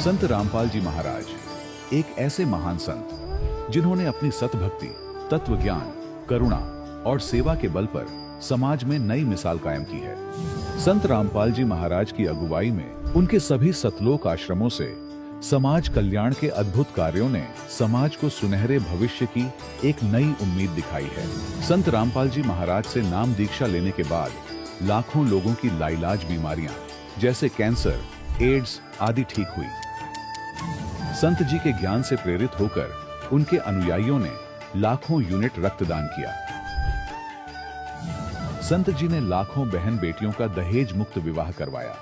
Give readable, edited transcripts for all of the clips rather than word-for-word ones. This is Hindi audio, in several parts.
संत रामपाल जी महाराज एक ऐसे महान संत जिन्होंने अपनी सतभक्ति, तत्व ज्ञान, करुणा और सेवा के बल पर समाज में नई मिसाल कायम की है। संत रामपाल जी महाराज की अगुवाई में उनके सभी सतलोक आश्रमों से समाज कल्याण के अद्भुत कार्यों ने समाज को सुनहरे भविष्य की एक नई उम्मीद दिखाई है। संत रामपाल जी महाराज से नाम दीक्षा लेने के बाद लाखों लोगों की लाइलाज बीमारियां जैसे कैंसर, एड्स आदि ठीक हुई। संत जी के ज्ञान से प्रेरित होकर उनके अनुयायियों ने लाखों यूनिट रक्तदान किया। संत जी ने लाखों बहन बेटियों का दहेज मुक्त विवाह करवाया।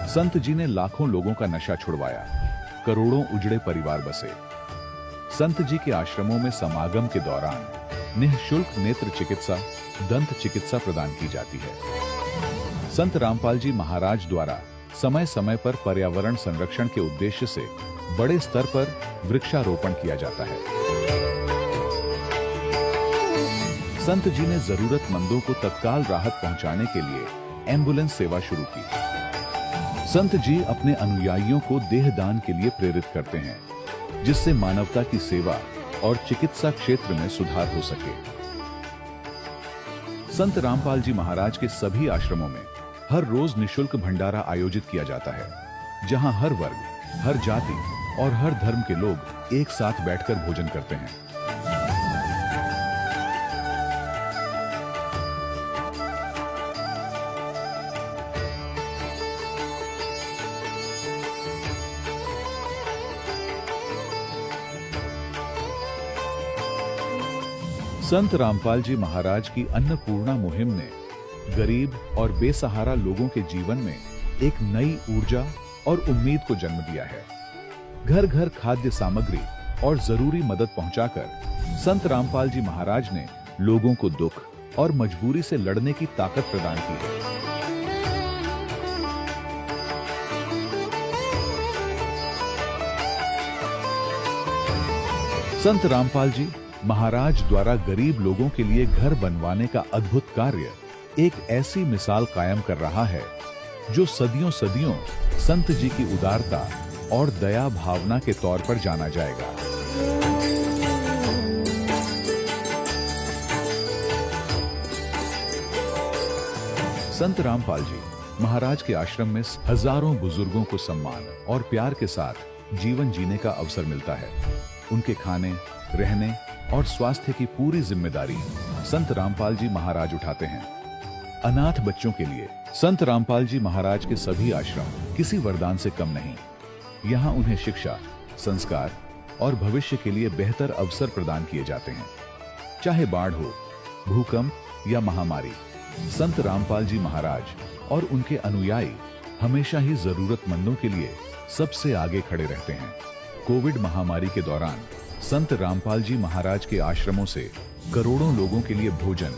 संत जी ने लाखों लोगों का नशा छुड़वाया, करोड़ों उजड़े परिवार बसे। संत जी के आश्रमों में समागम के दौरान निःशुल्क नेत्र चिकित्सा, दंत चिकित्सा प्रदान की जाती है। संत रामपाल जी महाराज द्वारा समय समय पर पर्यावरण संरक्षण के उद्देश्य से बड़े स्तर पर वृक्षारोपण किया जाता है। संत जी ने जरूरतमंदों को तत्काल राहत पहुंचाने के लिए एम्बुलेंस सेवा शुरू की। संत जी अपने अनुयायियों को देहदान के लिए प्रेरित करते हैं, जिससे मानवता की सेवा और चिकित्सा क्षेत्र में सुधार हो सके। संत रामपाल जी महाराज के सभी आश्रमों में हर रोज निःशुल्क भंडारा आयोजित किया जाता है, जहां हर वर्ग, हर जाति और हर धर्म के लोग एक साथ बैठकर भोजन करते हैं। संत रामपाल जी महाराज की अन्नपूर्णा मुहिम ने गरीब और बेसहारा लोगों के जीवन में एक नई ऊर्जा और उम्मीद को जन्म दिया है। घर घर खाद्य सामग्री और जरूरी मदद पहुंचाकर संत रामपाल जी महाराज ने लोगों को दुख और मजबूरी से लड़ने की ताकत प्रदान की है। संत रामपाल जी महाराज द्वारा गरीब लोगों के लिए घर बनवाने का अद्भुत कार्य एक ऐसी मिसाल कायम कर रहा है जो सदियों सदियों संत जी की उदारता और दया भावना के तौर पर जाना जाएगा। संत रामपाल जी महाराज के आश्रम में हजारों बुजुर्गों को सम्मान और प्यार के साथ जीवन जीने का अवसर मिलता है। उनके खाने, रहने और स्वास्थ्य की पूरी जिम्मेदारी संत रामपाल जी महाराज उठाते हैं। अनाथ बच्चों के लिए संत रामपाल जी महाराज के सभी आश्रम किसी वरदान से कम नहीं। यहाँ उन्हें शिक्षा, संस्कार और भविष्य के लिए बेहतर अवसर प्रदान किए जाते हैं। चाहे बाढ़ हो, भूकंप या महामारी, संत रामपाल जी महाराज और उनके अनुयायी हमेशा ही जरूरतमंदों के लिए सबसे आगे खड़े रहते हैं। कोविड महामारी के दौरान संत रामपाल जी महाराज के आश्रमों से करोड़ों लोगों के लिए भोजन,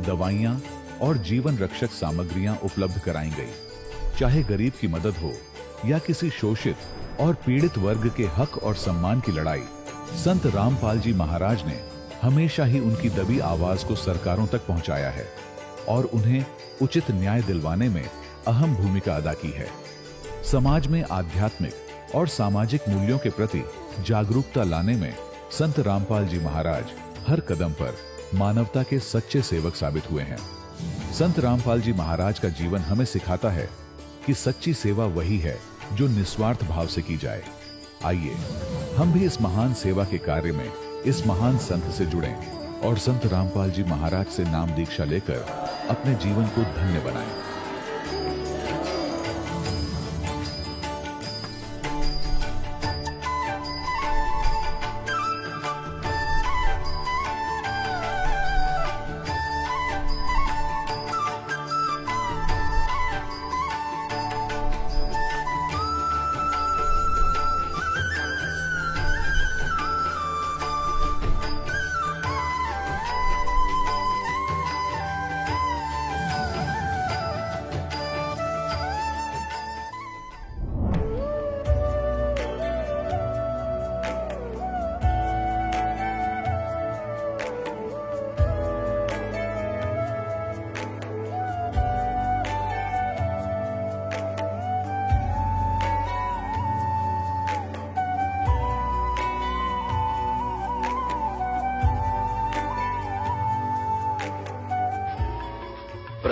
दवाइयां और जीवन रक्षक सामग्रियां उपलब्ध कराई गई। चाहे गरीब की मदद हो या किसी शोषित और पीड़ित वर्ग के हक और सम्मान की लड़ाई, संत रामपाल जी महाराज ने हमेशा ही उनकी दबी आवाज को सरकारों तक पहुंचाया है और उन्हें उचित न्याय दिलवाने में अहम भूमिका अदा की है। समाज में आध्यात्मिक और सामाजिक मूल्यों के प्रति जागरूकता लाने में संत रामपाल जी महाराज हर कदम पर मानवता के सच्चे सेवक साबित हुए हैं। संत रामपाल जी महाराज का जीवन हमें सिखाता है कि सच्ची सेवा वही है जो निस्वार्थ भाव से की जाए। आइए हम भी इस महान सेवा के कार्य में इस महान संत से जुड़ें और संत रामपाल जी महाराज से नाम दीक्षा लेकर अपने जीवन को धन्य बनाएं।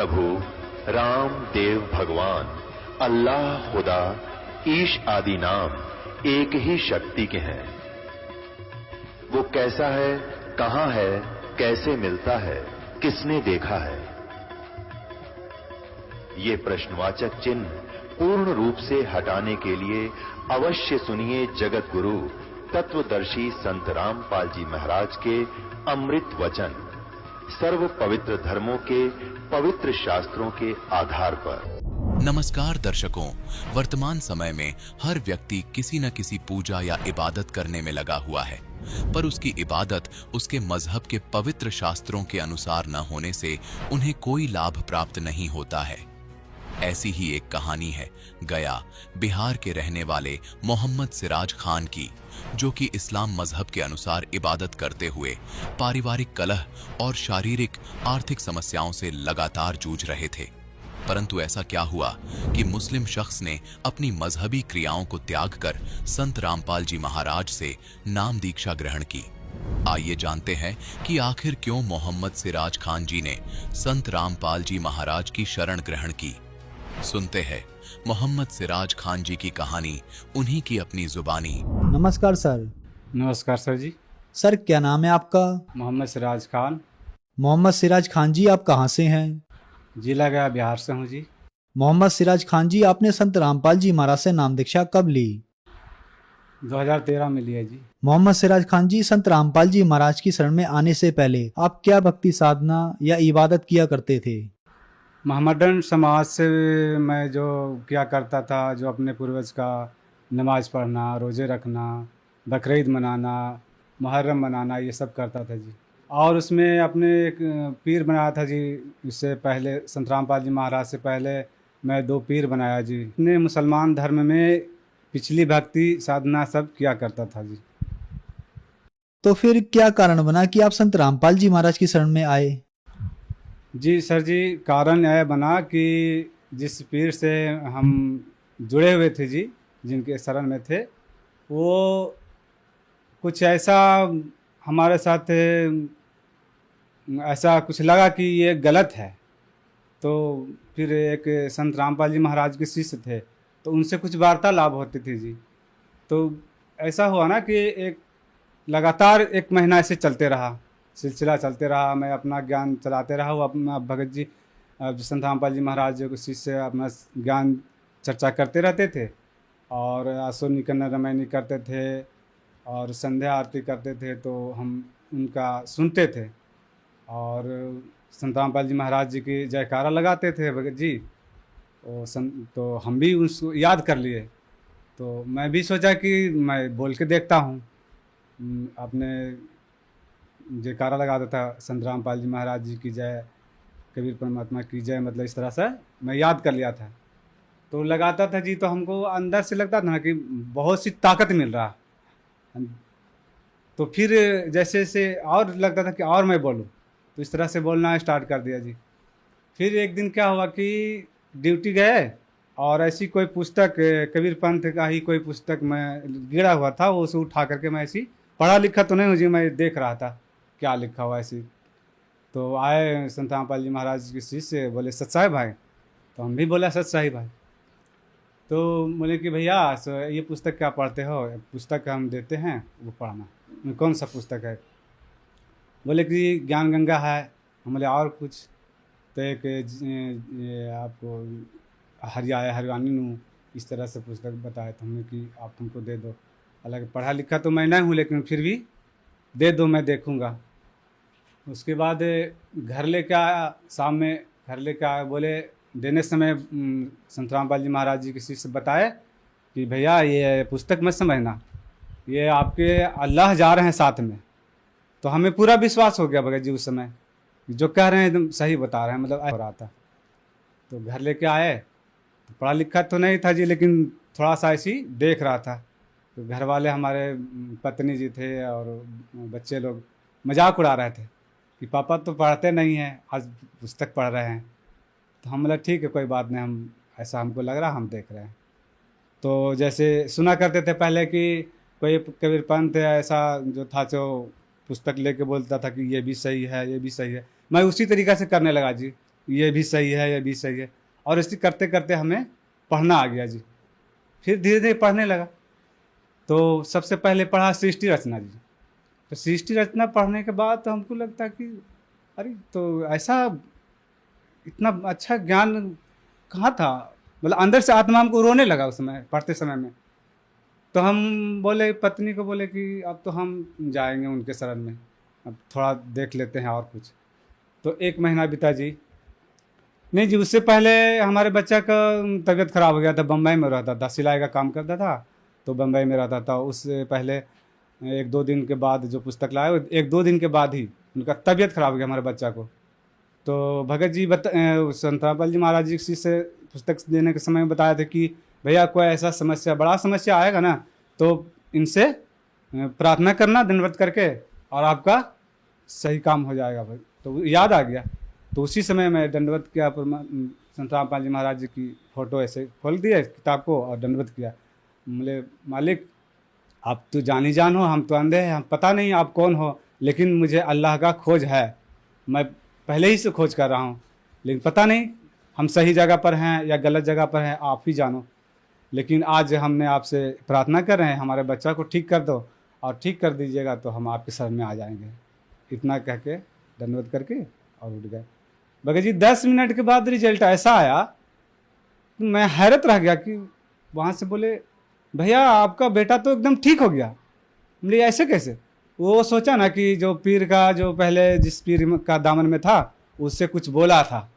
प्रभु राम देव भगवान अल्लाह खुदा ईश आदि नाम एक ही शक्ति के हैं। वो कैसा है, कहां है, कैसे मिलता है, किसने देखा है? ये प्रश्नवाचक चिन्ह पूर्ण रूप से हटाने के लिए अवश्य सुनिए जगत गुरु तत्वदर्शी संत रामपाल जी महाराज के अमृत वचन, सर्व पवित्र धर्मों के पवित्र शास्त्रों के आधार पर। नमस्कार दर्शकों, वर्तमान समय में हर व्यक्ति किसी न किसी पूजा या इबादत करने में लगा हुआ है, पर उसकी इबादत उसके मजहब के पवित्र शास्त्रों के अनुसार न होने से उन्हें कोई लाभ प्राप्त नहीं होता है। ऐसी ही एक कहानी है गया, बिहार के रहने वाले मोहम्मद सिराज खान की, जो कि इस्लाम मजहब के अनुसार इबादत करते हुए पारिवारिक कलह और शारीरिक आर्थिक समस्याओं से लगातार जूझ रहे थे। परंतु ऐसा क्या हुआ कि मुस्लिम शख्स ने अपनी मजहबी क्रियाओं को त्याग कर संत रामपाल जी महाराज से नाम दीक्षा ग्रहण की। आइए जानते हैं कि आखिर क्यों मोहम्मद सिराज खान जी ने संत रामपाल जी महाराज की शरण ग्रहण की। सुनते हैं मोहम्मद सिराज खान जी की कहानी, उन्हीं की अपनी जुबानी। नमस्कार सर। नमस्कार सर जी। सर क्या नाम है आपका? मोहम्मद सिराज खान। मोहम्मद सिराज खान जी, आप कहाँ से हैं? जिला गया, बिहार से हूँ जी। मोहम्मद सिराज खान जी, आपने संत रामपाल जी महाराज से नाम दीक्षा कब ली? 2013 में लिया जी। मोहम्मद सिराज खान जी, संत रामपाल जी महाराज की शरण में आने से पहले आप क्या भक्ति साधना या इबादत किया करते थे? मोहम्मदन समाज से मैं जो किया करता था, जो अपने पूर्वज का नमाज पढ़ना, रोज़े रखना, बकरीद मनाना, मुहर्रम मनाना, ये सब करता था जी। और उसमें अपने एक पीर बनाया था जी। इससे पहले संत रामपाल जी महाराज से पहले मैं 2 पीर बनाया जी। अपने मुसलमान धर्म में पिछली भक्ति साधना सब किया करता था जी। तो फिर क्या कारण बना कि आप संत रामपाल जी महाराज की शरण में आए? जी सर जी, कारण यह बना कि जिस पीर से हम जुड़े हुए थे जी, जिनके शरण में थे, वो कुछ ऐसा हमारे साथ ऐसा कुछ लगा कि ये गलत है। तो फिर एक संत रामपाल जी महाराज के शिष्य थे, तो उनसे कुछ वार्तालाप होती थी जी। तो ऐसा हुआ ना कि एक लगातार 1 महीना ऐसे चलते रहा, सिलसिला चलते रहा। मैं अपना ज्ञान चलाते रहा, वो अपना भगत जी संत रामपाल जी महाराज के शिष्य अपना ज्ञान चर्चा करते रहते थे, और आसुर रामायणी करते थे और संध्या आरती करते थे। तो हम उनका सुनते थे और संत रामपाल जी महाराज जी की जयकारा लगाते थे भगत जी। तो हम भी उसको याद कर लिए। तो मैं भी सोचा कि मैं बोल के देखता हूँ। अपने जयकारा लगाता था, संत रामपाल जी महाराज जी की जय, कबीर परमात्मा की जय, मतलब इस तरह से मैं याद कर लिया था। तो लगाता था जी, तो हमको अंदर से लगता था ना कि बहुत सी ताकत मिल रहा। तो फिर जैसे जैसे और लगता था कि और मैं बोलूं, तो इस तरह से बोलना स्टार्ट कर दिया जी। फिर एक दिन क्या हुआ कि ड्यूटी गए, और ऐसी कोई पुस्तक, कबीर पंथ का ही कोई पुस्तक मैं गिरा हुआ था, वो उसे उठा करके मैं ऐसी, पढ़ा लिखा तो नहीं हूँ जी, मैं देख रहा था क्या लिखा हुआ ऐसी। तो आए संत रामपाल जी महाराज के शिष्य, बोले सच्चा है भाई? तो हम भी बोला सच्चा ही भाई। तो बोले कि भैया ये पुस्तक क्या पढ़ते हो? पुस्तक हम देते हैं, वो पढ़ना। कौन सा पुस्तक है? बोले कि ज्ञान गंगा है। हम बोले और कुछ? तो एक आपको हरियाणी नू इस तरह से पुस्तक बताए। तो हमने कि आप हमको दे दो। हालांकि पढ़ा लिखा तो मैं नहीं हूँ, लेकिन फिर भी दे दो, मैं देखूँगा। उसके बाद घर लेके आया, शाम में घर लेके आया। बोले देने समय संत रामपाल जी महाराज जी के शिष्य बताए कि भैया ये पुस्तक मत समझना, ये आपके अल्लाह जा रहे हैं साथ में। तो हमें पूरा विश्वास हो गया भगत जी उस समय, जो कह रहे हैं एकदम सही बता रहे हैं, मतलब हो रहा था। तो घर लेके आए, तो पढ़ा लिखा तो नहीं था जी, लेकिन थोड़ा सा ऐसी देख रहा था। तो घर वाले हमारे पत्नी जी थे और बच्चे लोग मजाक उड़ा रहे थे कि पापा तो पढ़ते नहीं हैं, आज पुस्तक पढ़ रहे हैं। तो हम बोला ठीक है, कोई बात नहीं, हम ऐसा हमको लग रहा, हम देख रहे हैं। तो जैसे सुना करते थे पहले कि कोई कबीर पंथ ऐसा जो था, जो पुस्तक लेके बोलता था कि ये भी सही है, ये भी सही है, मैं उसी तरीक़ा से करने लगा जी। ये भी सही है, ये भी सही है। और इसी करते करते हमें पढ़ना आ गया जी। फिर धीरे धीरे पढ़ने लगा। तो सबसे पहले पढ़ा सृष्टि रचना जी। तो सृष्टि रचना पढ़ने के बाद तो हमको लगता कि अरे तो ऐसा इतना अच्छा ज्ञान कहाँ था, मतलब अंदर से आत्मा हमको रोने लगा उस समय पढ़ते समय में। तो हम बोले पत्नी को बोले कि अब तो हम जाएंगे उनके शरण में, अब थोड़ा देख लेते हैं और कुछ। तो 1 महीना बीता जी। नहीं जी, उससे पहले हमारे बच्चा का तबीयत ख़राब हो गया था, बम्बई में रहता था, सिलाई का काम करता था तो बम्बई में रहता था। उससे पहले 1-2 दिन के बाद जो पुस्तक लाए, 1-2 दिन के बाद ही उनका तबीयत ख़राब हो गया हमारे बच्चा को। तो भगत जी संत रामपाल जी महाराज जी से पुस्तक देने के समय में बताया था कि भैया कोई ऐसा समस्या, बड़ा समस्या आएगा ना तो इनसे प्रार्थना करना दंडवत करके और आपका सही काम हो जाएगा भाई। तो याद आ गया। तो उसी समय मैं दंडवत किया, संत रामपाल जी महाराज जी की फ़ोटो ऐसे खोल दिया किताब को और दंडवत किया। बोले मालिक आप तो जानी जान हो, हम तो अंधे हैं, हम पता नहीं आप कौन हो, लेकिन मुझे अल्लाह का खोज है। मैं पहले ही से खोज कर रहा हूँ, लेकिन पता नहीं हम सही जगह पर हैं या गलत जगह पर हैं, आप ही जानो। लेकिन आज हमने आपसे प्रार्थना कर रहे हैं, हमारे बच्चा को ठीक कर दो और ठीक कर दीजिएगा तो हम आपके शरण में आ जाएंगे। इतना कह के दंडवत करके और उठ गए। भगत जी 10 मिनट के बाद रिजल्ट ऐसा आया, मैं हैरत रह गया कि वहाँ से बोले भैया आपका बेटा तो एकदम ठीक हो गया। बोले ऐसे कैसे? वो सोचा ना कि जो पीर का, जो पहले जिस पीर का दामन में था उससे कुछ बोला था।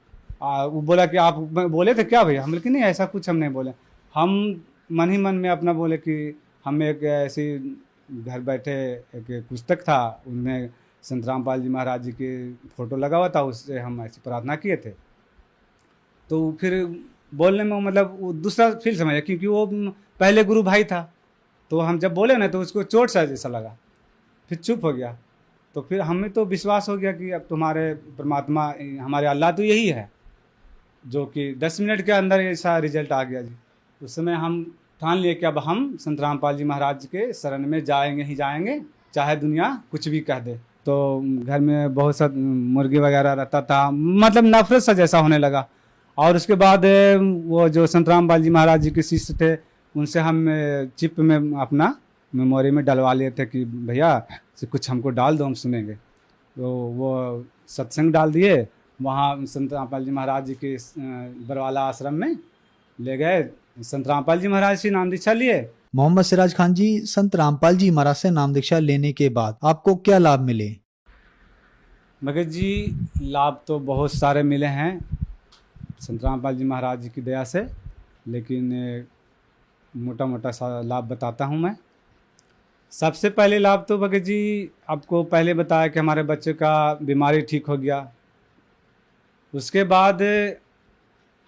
वो बोला कि आप बोले थे क्या भैया? हम बोले कि नहीं ऐसा कुछ हम नहीं बोले। हम मन ही मन में अपना बोले कि हम एक ऐसी घर बैठे एक पुस्तक था, उनमें संत रामपाल जी महाराज जी के फ़ोटो लगा हुआ था, उससे हम ऐसी प्रार्थना किए थे। तो फिर बोलने में मतलब वो दूसरा फील समझा, क्योंकि वो पहले गुरु भाई था। तो हम जब बोले ना तो उसको चोट सा जैसा लगा, फिर चुप हो गया। तो फिर हमें तो विश्वास हो गया कि अब तुम्हारे परमात्मा, हमारे अल्लाह तो यही है, जो कि 10 मिनट के अंदर ऐसा रिजल्ट आ गया जी। उस समय हम ठान लिए कि अब हम संत रामपाल जी महाराज के शरण में जाएंगे ही जाएंगे, चाहे दुनिया कुछ भी कह दे। तो घर में बहुत सा मुर्गी वगैरह रहता था, मतलब नफरत सा जैसा होने लगा। और उसके बाद वो जो संत रामपाल जी महाराज जी के शिष्य थे, उनसे हम चिप में अपना मेमोरी में डलवा लिए थे कि भैया से कुछ हमको डाल दो, हम सुनेंगे। तो वो सत्संग डाल दिए। वहाँ संत रामपाल जी महाराज जी के बरवाला आश्रम में ले गए। संत रामपाल जी महाराज से नाम दीक्षा लिए। मोहम्मद सिराज खान जी, संत रामपाल जी महाराज से नाम दीक्षा लेने के बाद आपको क्या लाभ मिले? भगत जी लाभ तो बहुत सारे मिले हैं संत रामपाल जी महाराज जी की दया से, लेकिन मोटा मोटा सा लाभ बताता हूँ मैं। सबसे पहले लाभ तो भगत जी आपको पहले बताया कि हमारे बच्चे का बीमारी ठीक हो गया। उसके बाद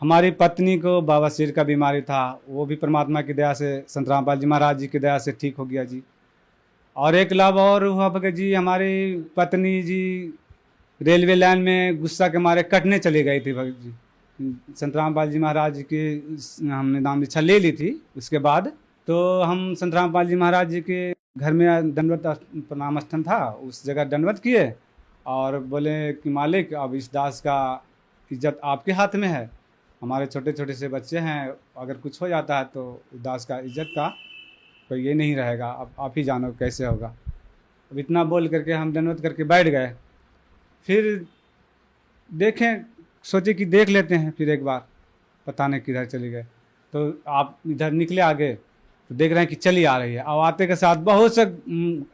हमारी पत्नी को बवासीर का बीमारी था, वो भी परमात्मा की दया से, संत रामपाल जी महाराज जी की दया से ठीक हो गया जी। और एक लाभ और हुआ भगत जी, हमारी पत्नी जी रेलवे लाइन में गुस्सा के मारे कटने चली गई थी भगत जी। संत रामपाल जी महाराज की हमने नाम दीक्षा ले ली थी। उसके बाद तो हम संत रामपाल जी महाराज जी के घर में दंडवत प्रणाम स्थन था, उस जगह दंडवत किए और बोले कि मालिक अब इस दास का इज्जत आपके हाथ में है, हमारे छोटे छोटे से बच्चे हैं, अगर कुछ हो जाता है तो दास का इज्जत का कोई ये नहीं रहेगा, अब आप ही जानो कैसे होगा। अब इतना बोल करके हम दंडवत करके बैठ गए। फिर देखें, सोचे कि देख लेते हैं फिर एक बार, पता नहीं किधर चली गए। तो आप इधर निकले आगे तो देख रहे हैं कि चली आ रही है। अब आते के साथ बहुत से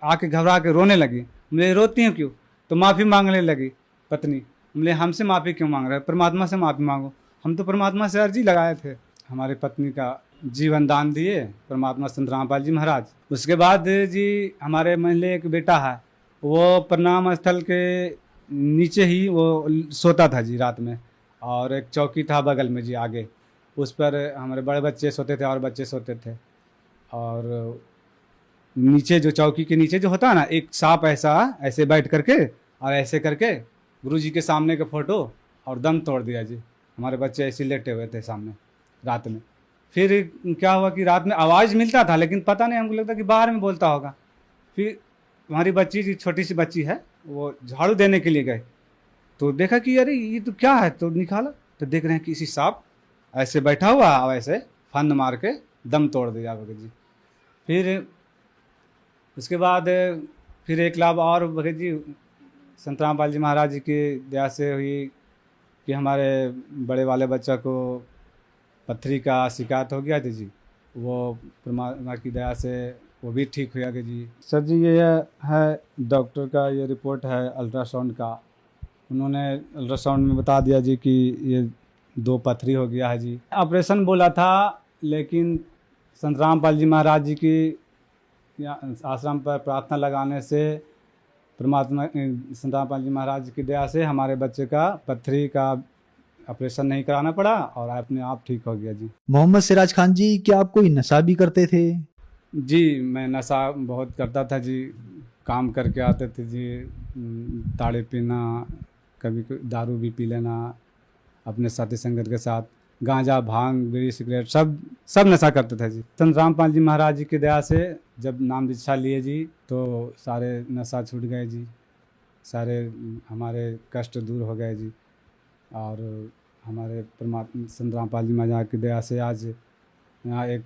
आके घबरा के रोने लगी। मुझे रोती हैं क्यों? तो माफ़ी मांगने लगी पत्नी। बोले हमसे माफ़ी क्यों मांग रहे हैं? परमात्मा से माफ़ी मांगो। हम तो परमात्मा से अर्जी लगाए थे। हमारी पत्नी का जीवन दान दिए परमात्मा संत रामपाल जी महाराज। उसके बाद जी हमारे महल्ले एक बेटा है, वो प्रणाम स्थल के नीचे ही वो सोता था जी रात में, और एक चौकी था बगल में जी आगे, उस पर हमारे बड़े बच्चे सोते थे और बच्चे सोते थे। और नीचे जो चौकी के नीचे जो होता है ना, एक सांप ऐसे बैठ करके और ऐसे करके गुरुजी के सामने का फोटो और दम तोड़ दिया जी। हमारे बच्चे ऐसे लेटे हुए थे सामने रात में। फिर क्या हुआ कि रात में आवाज़ मिलता था, लेकिन पता नहीं, हमको लगता कि बाहर में बोलता होगा। फिर हमारी बच्ची जी, छोटी सी बच्ची है, वो झाड़ू देने के लिए गए तो देखा कि अरे ये तो क्या है, तो निकाला तो देख रहे हैं कि इसी सांप ऐसे बैठा हुआ है, ऐसे फन मार के दम तोड़ दिया भगत जी। फिर उसके बाद फिर एक लाभ और भगत जी संत रामपाल जी महाराज जी की दया से हुई कि हमारे बड़े वाले बच्चा को पथरी का शिकायत हो गया था जी, वो परमात्मा की दया से वो भी ठीक हो गया जी। सर जी ये है डॉक्टर का ये रिपोर्ट है अल्ट्रासाउंड का, उन्होंने अल्ट्रासाउंड में बता दिया जी कि ये 2 पथरी हो गया है जी। ऑपरेशन बोला था, लेकिन संत रामपाल जी महाराज जी की आश्रम पर प्रार्थना लगाने से परमात्मा संत रामपाल जी महाराज की दया से हमारे बच्चे का पथरी का ऑपरेशन नहीं कराना पड़ा और अपने आप ठीक हो गया जी। मोहम्मद सिराज खान जी, क्या आप कोई नशा भी करते थे? जी मैं नशा बहुत करता था जी, काम करके आते थे जी, ताड़े पीना, कभी दारू भी पी लेना अपने साथी संगत के साथ, गांजा भांग बीड़ी सिगरेट सब नशा करते थे जी। संत रामपाल जी महाराज जी की दया से जब नाम दीक्षा लिए जी तो सारे नशा छूट गए जी, सारे हमारे कष्ट दूर हो गए जी। और हमारे परमात्मा संत रामपाल जी महाराज की दया से आज यहाँ एक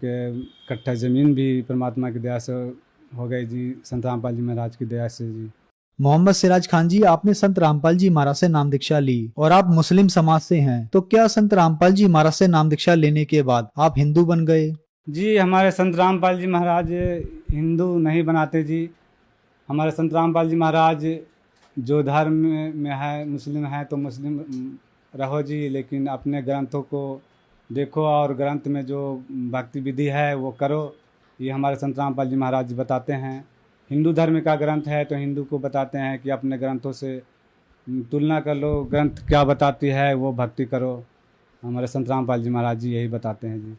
कट्ठा ज़मीन भी परमात्मा की दया से हो गई जी, संत रामपाल जी महाराज की दया से जी। मोहम्मद सिराज खान जी, आपने संत रामपाल जी महाराज से नाम दीक्षा ली और आप मुस्लिम समाज से हैं, तो क्या संत रामपाल जी महाराज से नाम दीक्षा लेने के बाद आप हिंदू बन गए? जी हमारे संत रामपाल जी महाराज हिंदू नहीं बनाते जी। हमारे संत रामपाल जी महाराज जो धर्म में है, मुस्लिम है तो मुस्लिम रहो जी, लेकिन अपने ग्रंथों को देखो और ग्रंथ में जो भक्ति विधि है वो करो, ये हमारे संत रामपाल जी महाराज बताते हैं। हिंदू धर्म का ग्रंथ है तो हिंदू को बताते हैं कि अपने ग्रंथों से तुलना कर लो, ग्रंथ क्या बताती है वो भक्ति करो। हमारे संत रामपाल जी महाराज जी यही बताते हैं जी।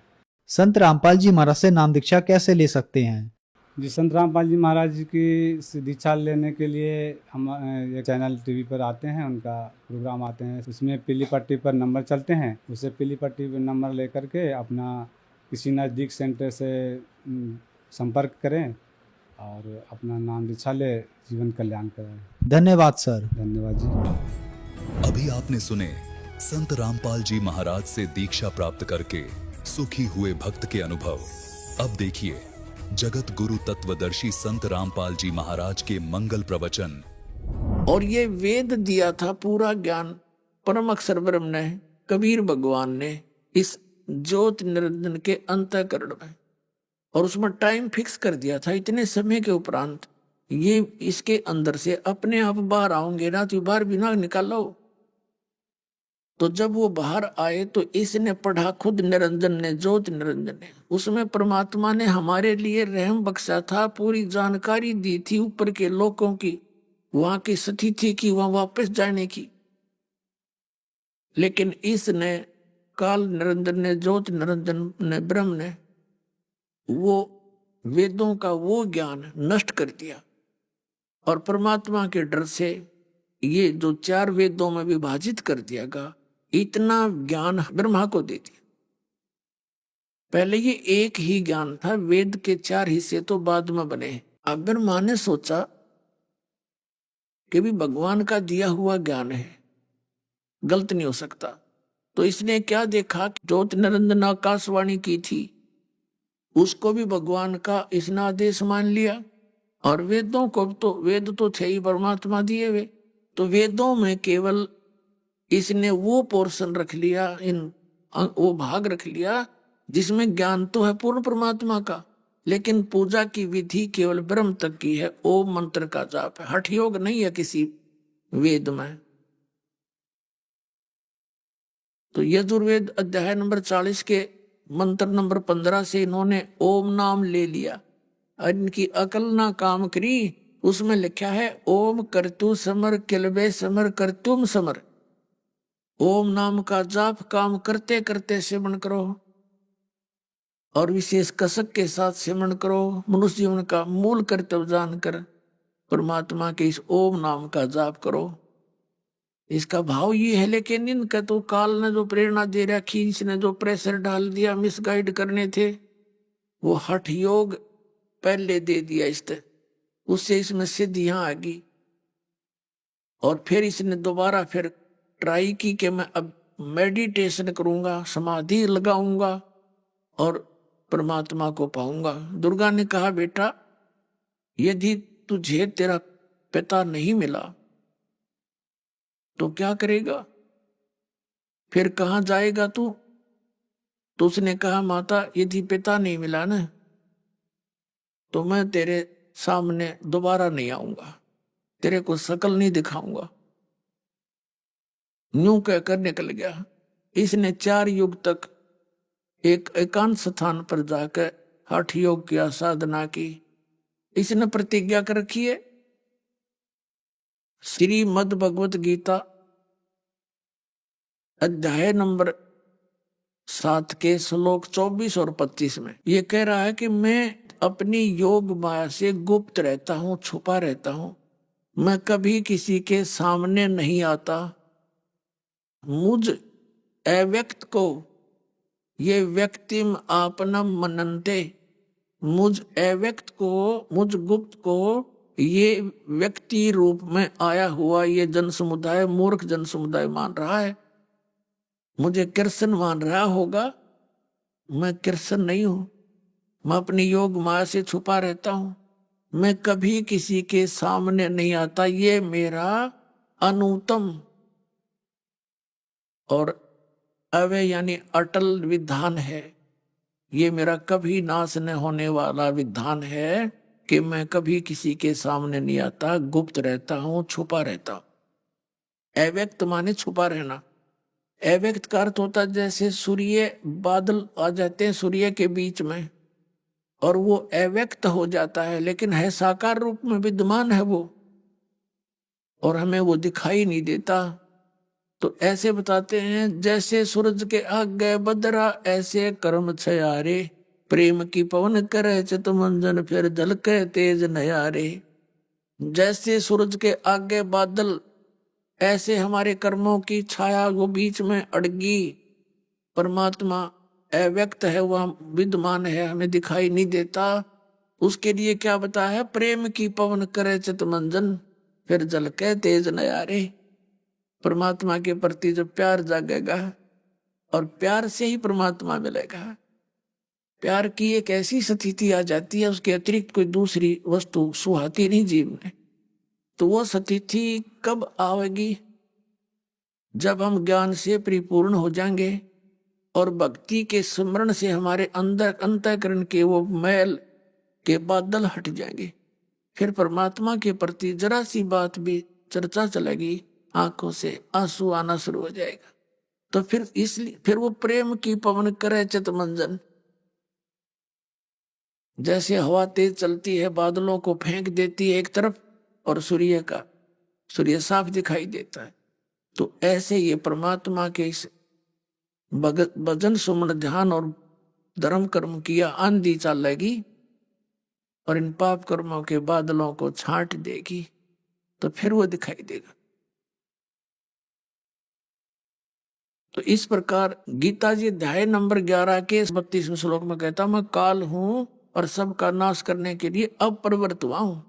संत रामपाल जी महाराज से नाम दीक्षा कैसे ले सकते हैं? जी संत रामपाल जी महाराज जी की दीक्षा लेने के लिए हम एक चैनल टीवी पर आते हैं, उनका प्रोग्राम आते हैं, उसमें पीली पट्टी पर नंबर चलते हैं, उससे पीली पट्टी पर नंबर लेकर के अपना किसी नज़दीक सेंटर से संपर्क करें और अपना नाम दीक्षा ले, जीवन कल्याण करें। धन्यवाद सर। धन्यवाद जी। अभी आपने सुने संत रामपाल जी महाराज से दीक्षा प्राप्त करके सुखी हुए भक्त के अनुभव। अब देखिए जगत गुरु तत्वदर्शी संत रामपाल जी महाराज के मंगल प्रवचन। और ये वेद दिया था पूरा ज्ञान परम अक्षर ब्रह्म ने, कबीर भगवान ने इस ज्योत निरंजन के अंतःकरण में, और उसमें टाइम फिक्स कर दिया था, इतने समय के उपरांत ये इसके अंदर से अपने आप बाहर आओगे ना, तो बाहर भी ना निकालो। तो जब वो बाहर आए तो इसने पढ़ा खुद निरंजन ने, ज्योत निरंजन ने, उसमें परमात्मा ने हमारे लिए रहम बख्शा था, पूरी जानकारी दी थी ऊपर के लोगों की, वहां की स्थिति की, वहां वापस जाने की। लेकिन इसने काल निरंजन ने, ज्योत निरंजन ने, ब्रह्म ने वो वेदों का वो ज्ञान नष्ट कर दिया और परमात्मा के डर से ये जो 4 वेदों में विभाजित कर दिया गया, इतना ज्ञान ब्रह्मा को दे दिया। पहले ये एक ही ज्ञान था, वेद के 4 हिस्से तो बाद में बने। अब ब्रह्मा ने सोचा कि भी भगवान का दिया हुआ ज्ञान है, गलत नहीं हो सकता। तो इसने क्या देखा, ज्योत निरंजन आकाशवाणी की थी, उसको भी भगवान का इसने आदेश मान लिया। और वेदों को तो, वेद तो थे ही परमात्मा दिए हुए, तो वेदों में केवल इसने वो पोर्शन रख लिया, वो भाग रख लिया जिसमें ज्ञान तो है पूर्ण परमात्मा का, लेकिन पूजा की विधि केवल ब्रह्म तक की है, ओम मंत्र का जाप है, हठ योग नहीं है किसी वेद में। तो यजुर्वेद अध्याय नंबर 40 के मंत्र नंबर 15 से इन्होंने ओम नाम ले लिया, इनकी अकल ना काम करी। उसमें लिखा है ओम करतु समर किलबे समर करतुम समर। ओम नाम का जाप काम करते करते सेवन करो और विशेष कसक के साथ सेवन करो। मनुष्य जीवन का मूल कर्तव्य जानकर परमात्मा के इस ओम नाम का जाप करो। इसका भाव ये है, लेकिन इनका तो काल ने जो प्रेरणा दे रखी, इसने जो प्रेशर डाल दिया, मिसगाइड करने थे, वो हठ योग पहले दे दिया इससे, उससे इसमें सिद्धियां आ गई। और फिर इसने दोबारा फिर ट्राई की कि मैं अब मेडिटेशन करूंगा, समाधि लगाऊंगा और परमात्मा को पाऊंगा। दुर्गा ने कहा, बेटा यदि तुझे तेरा पिता नहीं मिला तो क्या करेगा, फिर कहाँ जाएगा तू? तो उसने कहा, माता यदि पिता नहीं मिला ना तो मैं तेरे सामने दोबारा नहीं आऊंगा, तेरे को शकल नहीं दिखाऊंगा। यूं कहकर निकल गया। इसने 4 युग तक एक एकांत स्थान पर जाकर हठ योग किया, साधना की। इसने प्रतिज्ञा कर रखी है, श्रीमद् भगवत गीता अध्याय नंबर 7 के श्लोक 24 और 25 में ये कह रहा है कि मैं अपनी योग माया से गुप्त रहता हूं, छुपा रहता हूं, मैं कभी किसी के सामने नहीं आता। मुझ अव्यक्त को ये व्यक्तिम आपनम मनन्ते, मुझ अव्यक्त को, मुझ गुप्त को ये व्यक्ति रूप में आया हुआ ये जन समुदाय, मूर्ख जन समुदाय मान रहा है। मुझे कृष्ण मान रहा होगा, मैं कृष्ण नहीं हूं। मैं अपनी योग माया से छुपा रहता हूं, मैं कभी किसी के सामने नहीं आता। ये मेरा अनुत्तम और अव्यय यानी अटल विधान है। ये मेरा कभी नाश न होने वाला विधान है कि मैं कभी किसी के सामने नहीं आता, गुप्त रहता हूं, छुपा रहता हूं। अव्यक्त माने छुपा रहना। अव्यक्त का अर्थ होता है जैसे सूर्य, बादल आ जाते हैं सूर्य के बीच में और वो अव्यक्त हो जाता है, लेकिन है साकार रूप में विद्यमान है वो, और हमें वो दिखाई नहीं देता। तो ऐसे बताते हैं, जैसे सूरज के आगे बदरा ऐसे कर्म छयारे, प्रेम की पवन करे चित मंजन फिर झलके तेज नयारे। जैसे सूरज के आगे बादल, ऐसे हमारे कर्मों की छाया वो बीच में अड़गी। परमात्मा अव्यक्त है, वह विद्यमान है, हमें दिखाई नहीं देता। उसके लिए क्या बताया है, प्रेम की पवन करे चित मंजन फिर झलके तेज नयारे। परमात्मा के प्रति जब प्यार जागेगा और प्यार से ही परमात्मा मिलेगा। प्यार की एक ऐसी स्थिति आ जाती है, उसके अतिरिक्त कोई दूसरी वस्तु सुहाती नहीं जीव में। तो वो स्थिति कब आवेगी, जब हम ज्ञान से परिपूर्ण हो जाएंगे और भक्ति के स्मरण से हमारे अंदर अंतःकरण के वो मैल के बादल हट जाएंगे। फिर परमात्मा के प्रति जरा सी बात भी चर्चा चलेगी, आंखों से आंसू आना शुरू हो जाएगा। तो फिर इसलिए फिर वो प्रेम की पवन करे चित मंजन। जैसे हवा तेज चलती है, बादलों को फेंक देती है एक तरफ और सूर्य साफ दिखाई देता है। तो ऐसे ये परमात्मा के इस भजन सुमन ध्यान और धर्म कर्म किया आंधी चलेगी और इन पाप कर्मों के बादलों को छांट देगी, तो फिर वो दिखाई देगा। तो इस प्रकार गीता जी अध्याय नंबर 11 के 32वें श्लोक में कहता, मैं काल हूं और सबका नाश करने के लिए अब प्रवृत्त हुआ हूं।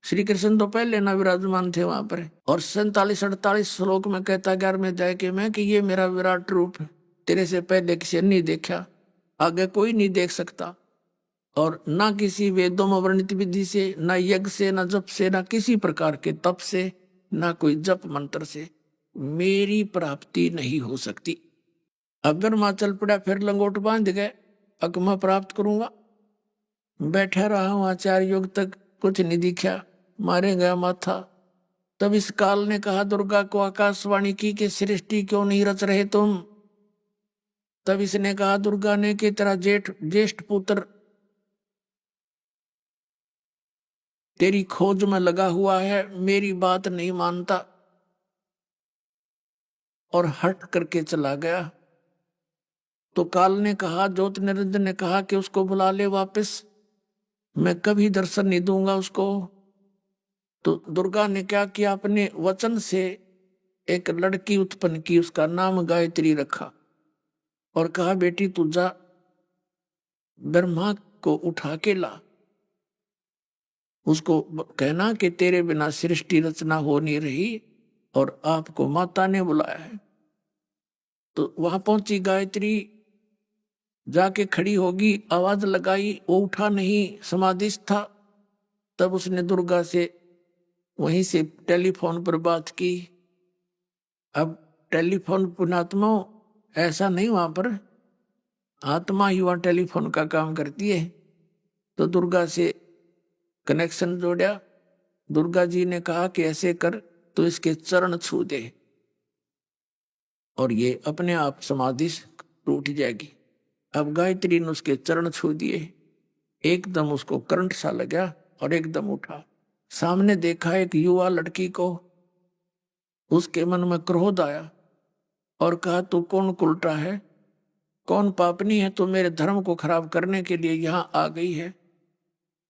श्री कृष्ण तो पहले ना विराजमान थे वहां पर। और 47-48 श्लोक में कहता 11वें अध्याय के में कि ये मेरा विराट रूप है, तेरे से पहले किसी ने नहीं देखा, आगे कोई नहीं देख सकता। और ना किसी वेदों में वर्णित विधि से, ना यज्ञ से, ना जप से, ना किसी प्रकार के तप से, ना कोई जप मंत्र से मेरी प्राप्ति नहीं हो सकती। अगर मां चल पड़ा, फिर लंगोट बांध गए, अब मैं प्राप्त करूंगा। बैठा रहा हूं 4 युग तक, कुछ नहीं दिखा, मारे गया माथा। तब इस काल ने कहा दुर्गा को आकाशवाणी की कि सृष्टि क्यों नहीं रच रहे तुम। तब इसने कहा दुर्गा ने कि तेरा ज्येष्ठ पुत्र तेरी खोज में लगा हुआ है, मेरी बात नहीं मानता, और हट करके चला गया। तो काल ने कहा, ज्योत निरंजन ने कहा कि उसको बुला ले वापस, मैं कभी दर्शन नहीं दूंगा उसको। तो दुर्गा ने क्या किया, अपने वचन से एक लड़की उत्पन्न की, उसका नाम गायत्री रखा और कहा बेटी तू जा, ब्रह्मा को उठा के ला, उसको कहना कि तेरे बिना सृष्टि रचना हो नहीं रही, और आपको माता ने बुलाया है। तो वहां पहुंची गायत्री, जाके खड़ी होगी, आवाज लगाई, वो उठा नहीं, समाधिस्थ था। तब उसने दुर्गा से वहीं से टेलीफोन पर बात की। अब टेलीफोन पुणात्मा ऐसा नहीं, वहां पर आत्मा ही वहां टेलीफोन का काम करती है। तो दुर्गा से कनेक्शन जोड़ा। दुर्गा जी ने कहा कि ऐसे कर, तो इसके चरण छू दे और ये अपने आप समाधि टूट जाएगी। अब गायत्री ने उसके चरण छू दिए, एकदम उसको करंट सा लगा और एकदम उठा। सामने देखा एक युवा लड़की को, उसके मन में क्रोध आया और कहा तू कौन उल्टा है, कौन पापनी है, तू मेरे धर्म को खराब करने के लिए यहां आ गई है,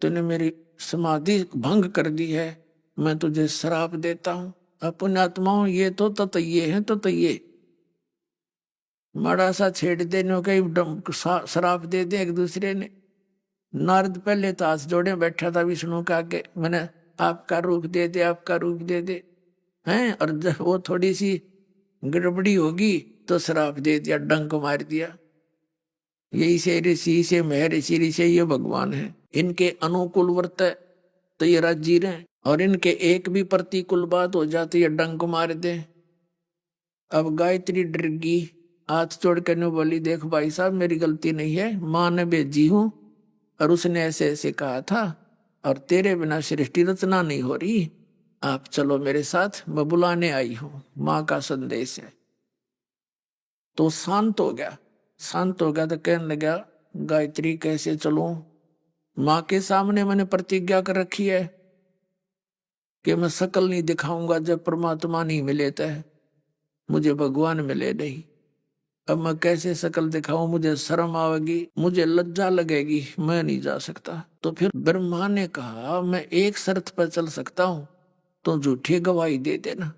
तूने मेरी समाधि भंग कर दी है, मैं तुझे श्राप देता हूं। अपने आत्माओं ये तो ततये हैं, ततये माड़ा सा छेड़ देने का श्राप दे दे एक दूसरे ने। नारद पहले तो हाथ जोड़े बैठा था विष्णु के आगे, मैंने आपका रूप दे दे, आपका रूप दे दे हैं, और जब वो थोड़ी सी गड़बड़ी होगी तो श्राप दे दिया, डंक मार दिया। यही से ऋषि से महर्षि से ये भगवान है, इनके अनुकूल वर्त तो ये राज्य रहे, और इनके एक भी प्रतिकूल बात हो जाती है डंक मार दे। अब गायत्री डर गई, हाथ जोड़ कर बोली देख भाई साहब मेरी गलती नहीं है, माँ ने भेजी हूं और उसने ऐसे ऐसे कहा था, और तेरे बिना सृष्टि रचना नहीं हो रही, आप चलो मेरे साथ, मैं बुलाने आई हूं, माँ का संदेश है। तो शांत हो गया। शांत हो गया तो कहने लगा गायत्री कैसे चलूं, माँ के सामने मैंने प्रतिज्ञा कर रखी है कि मैं शकल नहीं दिखाऊंगा जब परमात्मा नहीं मिले तो, मुझे भगवान मिले नहीं। अब मैं कैसे शकल दिखाऊं, मुझे शर्म आवेगी, मुझे लज्जा लगेगी, मैं नहीं जा सकता। तो फिर ब्रह्मा ने कहा मैं एक शर्त पर चल सकता हूं, तो झूठी गवाही दे देना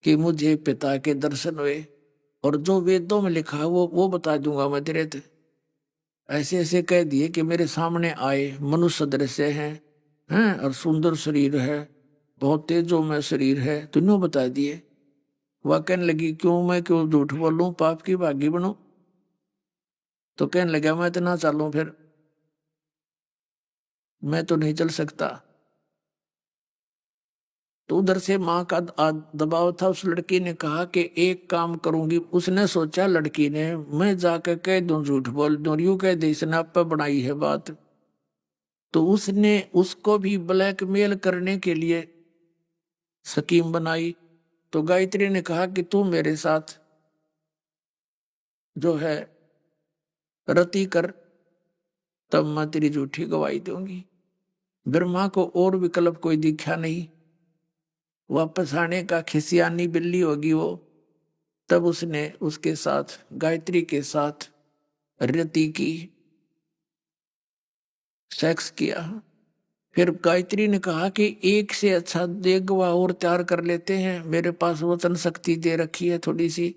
कि मुझे पिता के दर्शन हुए, और जो वेदों में लिखा है वो बता दूंगा मैं तेरे ते। ऐसे ऐसे कह दिए कि मेरे सामने आए, मनुष्य दृश्य हैं और सुंदर शरीर है, बहुत तेजो में शरीर है, तीनों बता दिए। वह कहने लगी मैं क्यों झूठ बोलूं, पाप की भागी बनूं। तो कहने लगा मैं तो ना चलूं, फिर मैं तो नहीं चल सकता। तो उधर से माँ का दबाव था। उस लड़की ने कहा कि एक काम करूंगी। उसने सोचा लड़की ने, मैं जाकर कह दूं, झूठ बोल दूं, यूं कह दे इसने आप पर बनाई है बात। तो उसने उसको भी ब्लैकमेल करने के लिए स्कीम बनाई। तो गायत्री ने कहा कि तू मेरे साथ जो है रति कर, तब मैं तेरी झूठी गवाही दूंगी। ब्रह्मा को और विकल्प कोई दिखा नहीं, वापस आने का, खिसियानी बिल्ली होगी वो। तब उसने उसके साथ, गायत्री के साथ रति की, सेक्स किया। फिर गायत्री ने कहा कि एक से अच्छा एक गवाह और तैयार कर लेते हैं, मेरे पास वचन शक्ति दे रखी है थोड़ी सी।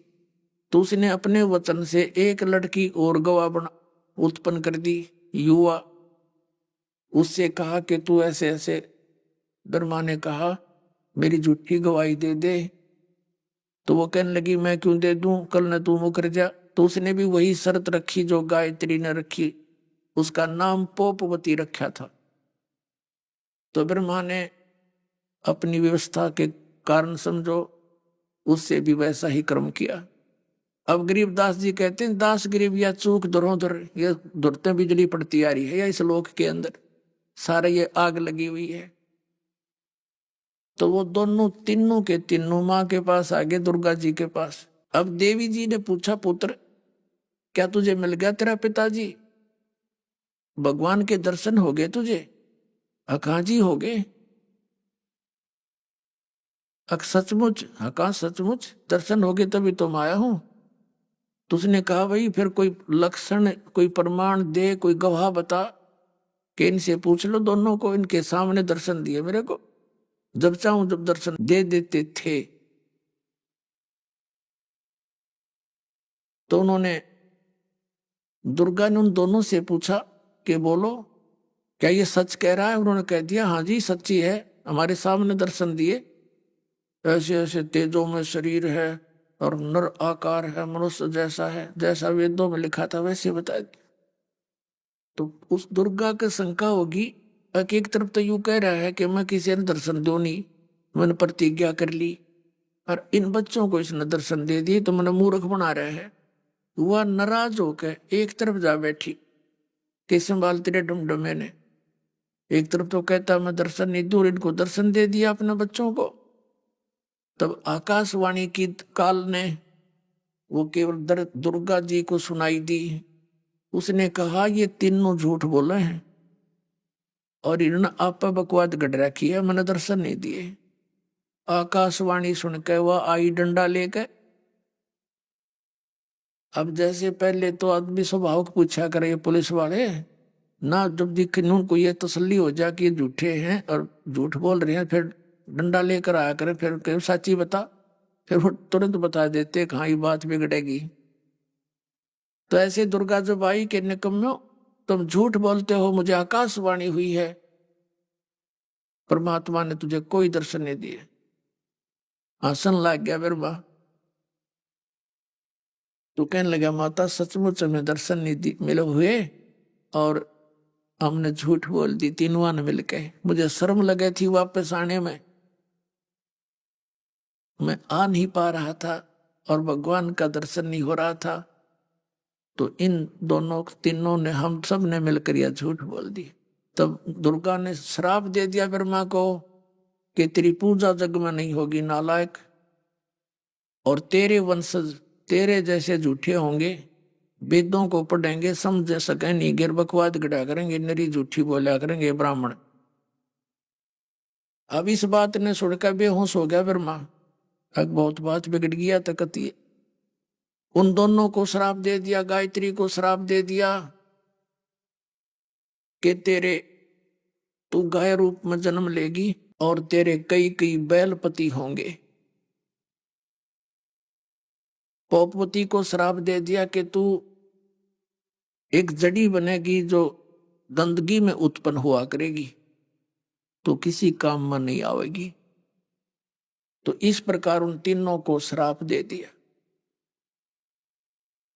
तो उसने अपने वचन से एक लड़की और गवाह बना उत्पन्न कर दी, युवा। उससे कहा कि तू ऐसे ऐसे। ब्रह्मा ने कहा मेरी झूठी गवाही दे दे। तो वो कहने लगी मैं क्यों दे दूं, कल न तू मुकर जा। तो उसने भी वही शर्त रखी जो गायत्री ने रखी, उसका नाम पोपवती रखा था। तो ब्रह्मा ने अपनी व्यवस्था के कारण समझो उससे भी वैसा ही कर्म किया। अब गरीबदास जी कहते हैं दास गरीब या चूक धरोधर, ये धुरते बिजली पड़ती आ रही है या इस लोक के अंदर सारे ये आग लगी हुई है। तो वो दोनों तीनों के तीनों माँ के पास आ गए, दुर्गा जी के पास। अब देवी जी ने पूछा पुत्र क्या तुझे मिल गया तेरा पिताजी, भगवान के दर्शन हो गए तुझे? कहाँ जी हो गए? सचमुच? कहाँ सचमुच दर्शन हो गए तभी तो मैं आया हूं। तो उसने कहा भाई फिर कोई लक्षण, कोई प्रमाण दे, कोई गवाह बता कि इनसे पूछ लो दोनों को, इनके सामने दर्शन दिए मेरे को, जब चाहूं जब दर्शन दे देते थे। तो उन्होंने, दुर्गा ने उन दोनों से पूछा कि बोलो क्या ये सच कह रहा है? उन्होंने कह दिया हाँ जी सच्ची है, हमारे सामने दर्शन दिए। ऐसे ऐसे तेजों में शरीर है और नर आकार है, मनुष्य जैसा है, जैसा वेदों में लिखा था वैसे बता दिया। तो उस दुर्गा के शंका होगी। एक तरफ तो यूं कह रहा है कि मैं किसी ने दर्शन दो नहीं, मैंने प्रतिज्ञा कर ली, और इन बच्चों को इसने दर्शन दे दिए तो मैंने मूर्ख बना रहा है। वह नाराज होकर एक तरफ जा बैठी कि संभाल तेरे डुमडुमे ने। एक तरफ तो कहता मैं दर्शन नहीं दूर, इनको दर्शन दे दिया अपने बच्चों को। तब आकाशवाणी की काल ने वो केवल दुर्गा जी को सुनाई दी। उसने कहा ये तीनों झूठ बोले हैं और इन्होंने आप पर बकवाद गढ़ रखी है, मैंने दर्शन नहीं दिए। आकाशवाणी सुनकर वह आई डंडा लेकर। अब जैसे पहले तो आदमी स्वभाव को पूछा करे पुलिस वाले ना, जब दिख उनको ये तसल्ली हो जाए कि ये झूठे हैं और झूठ बोल रहे हैं, फिर डंडा लेकर आया करे, फिर कहीं सच्ची बता, फिर वो तुरंत बता देते कहाँ ये बात बिगड़ेगी। तो ऐसे दुर्गा जब आई कि निकम्मो तुम झूठ बोलते हो, मुझे आकाशवाणी हुई है, परमात्मा ने तुझे कोई दर्शन नहीं दिए। हंसन लग गया बिरबा। तो कहने लगा माता सचमुच हमें दर्शन नहीं दी मिले हुए और हमने झूठ बोल दी तीनों ने मिलके। मुझे शर्म लगे थी वापस आने में, मैं आ नहीं पा रहा था और भगवान का दर्शन नहीं हो रहा था। तो इन दोनों तीनों ने, हम सब ने मिलकर यह झूठ बोल दी। तब दुर्गा ने श्राप दे दिया ब्रह्मा को कि तेरी पूजा जग में नहीं होगी नालायक, और तेरे वंशज तेरे जैसे झूठे होंगे, वेदों को पढ़ेंगे समझ सके नहीं, गिर बकवाद गढ़ा करेंगे, नरी झूठी बोला करेंगे ब्राह्मण। अब इस बात ने सुनकर बेहोश हो गया ब्रह्मा। अब बहुत बात बिगड़ गया तकती। उन दोनों को श्राप दे दिया, गायत्री को श्राप दे दिया कि तू गाय रूप में जन्म लेगी और तेरे कई कई बैलपति होंगे। पौपवती को श्राप दे दिया कि तू एक जड़ी बनेगी जो गंदगी में उत्पन्न हुआ करेगी, तो किसी काम में नहीं आवेगी। तो इस प्रकार उन तीनों को श्राप दे दिया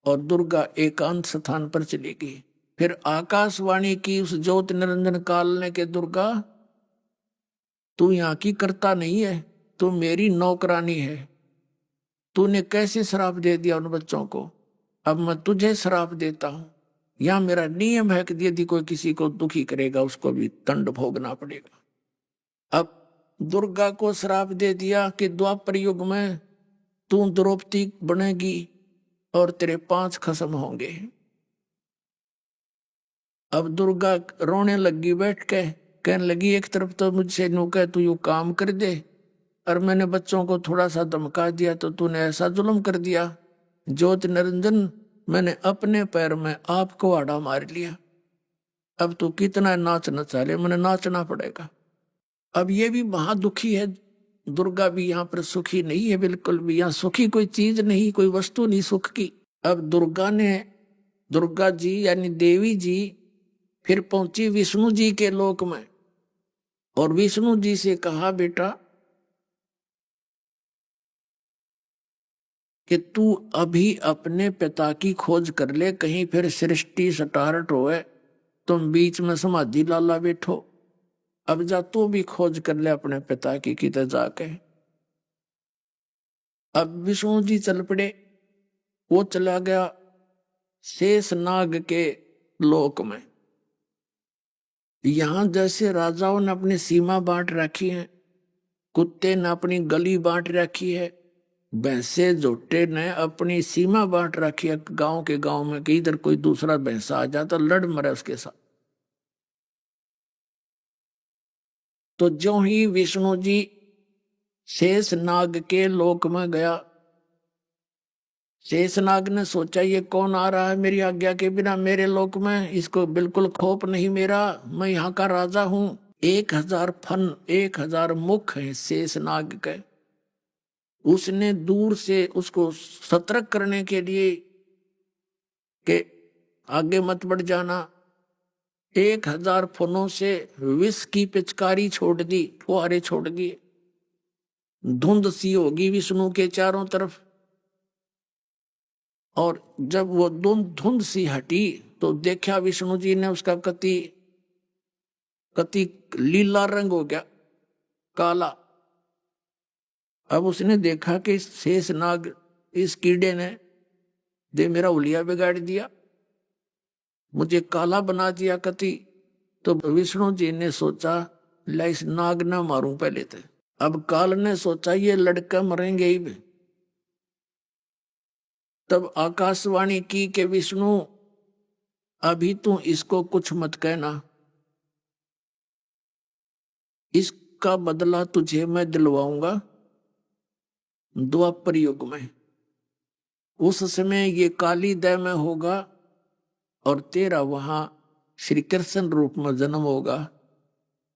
और दुर्गा एकांत स्थान पर चली गई। फिर आकाशवाणी की उस ज्योत निरंजन काल ने के दुर्गा तू यहाँ की करता नहीं है, तू मेरी नौकरानी है, तूने कैसे श्राप दे दिया उन बच्चों को, अब मैं तुझे श्राप देता हूं। यह मेरा नियम है कि यदि कोई किसी को दुखी करेगा उसको भी दंड भोगना पड़ेगा। अब दुर्गा को श्राप दे दिया कि द्वापर युग में तू द्रौपदी बनेगी और तेरे 5 खसम होंगे। अब दुर्गा रोने लगी बैठ के, कहने लगी एक तरफ तो मुझसे नू कह तू यू काम कर दे, और मैंने बच्चों को थोड़ा सा धमका दिया तो तूने ऐसा जुल्म कर दिया। ज्योत निरंजन मैंने अपने पैर में आपको आड़ा मार लिया, अब तू कितना नाच नचा ले, मैंने नाचना पड़ेगा। अब ये भी महादुखी है, दुर्गा भी यहाँ पर सुखी नहीं है बिल्कुल भी, यहाँ सुखी कोई चीज नहीं, कोई वस्तु नहीं सुख की। अब दुर्गा जी यानी देवी जी फिर पहुंची विष्णु जी के लोक में और विष्णु जी से कहा बेटा कि तू अभी अपने पिता की खोज कर ले, कहीं फिर सृष्टि सटारट होए तुम बीच में समाधि लाला बैठो। अब जा तू भी खोज कर ले अपने पिता की किधर जाके। अब विष्णु जी चल पड़े, वो चला गया शेष नाग के लोक में। यहां जैसे राजाओं ने अपनी सीमा बांट रखी है, कुत्ते ने अपनी गली बांट रखी है, भैंसे जोटे ने अपनी सीमा बांट रखी है गांव के गांव में, कि इधर कोई दूसरा भैंसा आ जाता लड़ मरे उसके साथ। तो जो ही विष्णु जी शेष नाग के लोक में गया, शेषनाग ने सोचा ये कौन आ रहा है मेरी आज्ञा के बिना मेरे लोक में, इसको बिल्कुल खौफ नहीं मेरा, मैं यहाँ का राजा हूं। 1000 फन 1000 मुख है शेषनाग के। उसने दूर से उसको सतर्क करने के लिए कि आगे मत बढ़ जाना, 1000 फनों से विष की पिचकारी छोड़ दी, फुहारे छोड़ दिए। धुंध सी होगी विष्णु के चारों तरफ। और जब वो धुंध सी हटी तो देखा विष्णु जी ने उसका कति कति लीला रंग हो गया, काला। अब उसने देखा कि शेष नाग, इस कीड़े ने दे मेरा हुलिया बिगाड़ दिया, मुझे काला बना दिया कति। तो विष्णु जी ने सोचा ला इस नाग ना मारूं पहले थे। अब काल ने सोचा ये लड़का मरेंगे ही भी। तब आकाशवाणी की कि विष्णु अभी तू इसको कुछ मत कहना, इसका बदला तुझे मैं दिलवाऊंगा द्वापर युग में। उस समय ये काली दय में होगा और तेरा वहां श्री कृष्ण रूप में जन्म होगा,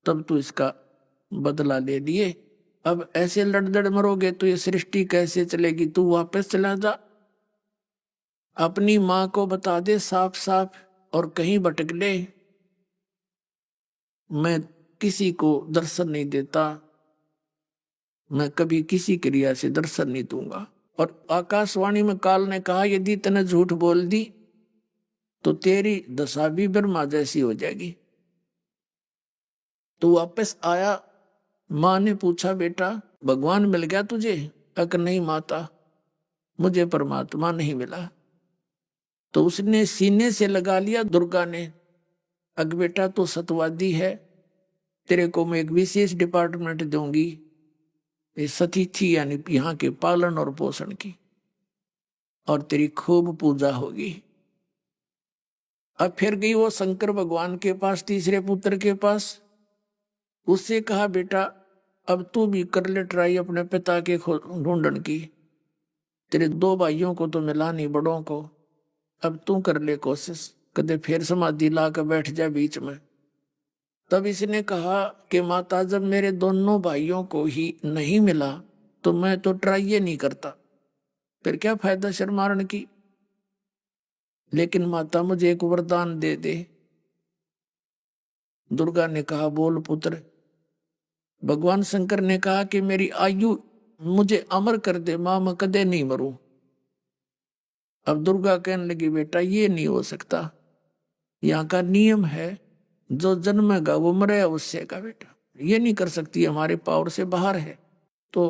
तब तू इसका बदला ले लिए। अब ऐसे लड़दड़ मरोगे तो ये सृष्टि कैसे चलेगी? तू वापस चला जा, अपनी मां को बता दे साफ साफ और कहीं भटक ले। मैं किसी को दर्शन नहीं देता, मैं कभी किसी क्रिया से दर्शन नहीं दूंगा। और आकाशवाणी में काल ने कहा यदि तने झूठ बोल दी तो तेरी दशा भी ब्रह्मा जैसी हो जाएगी। तो वापस आया, मां ने पूछा बेटा भगवान मिल गया तुझे? अक नहीं माता, मुझे परमात्मा नहीं मिला। तो उसने सीने से लगा लिया दुर्गा ने, अग बेटा तो सतवादी है, तेरे को मैं एक विशेष डिपार्टमेंट दूंगी, ये सतिथि यानी यहाँ के पालन और पोषण की, और तेरी खूब पूजा होगी। अब फिर गई वो शंकर भगवान के पास, तीसरे पुत्र के पास। उससे कहा बेटा अब तू भी कर ले ट्राई अपने पिता के ढूंढन की, तेरे 2 भाइयों को तो मिला नहीं बड़ों को, अब तू कर ले कोशिश, कदे फिर समाधि ला कर बैठ जा बीच में। तब इसने कहा कि माता जब मेरे दोनों भाइयों को ही नहीं मिला तो मैं तो ट्राई ये नहीं करता, फिर क्या फायदा शर्मारण की। लेकिन माता मुझे एक वरदान दे दे। दुर्गा ने कहा बोल पुत्र। भगवान शंकर ने कहा कि मेरी आयु मुझे अमर कर दे मां, मैं कदे नहीं मरूं। अब दुर्गा कहने लगी बेटा ये नहीं हो सकता, यहाँ का नियम है जो जन्मेगा वो मरे अवश्य का बेटा, ये नहीं कर सकती, हमारे पावर से बाहर है। तो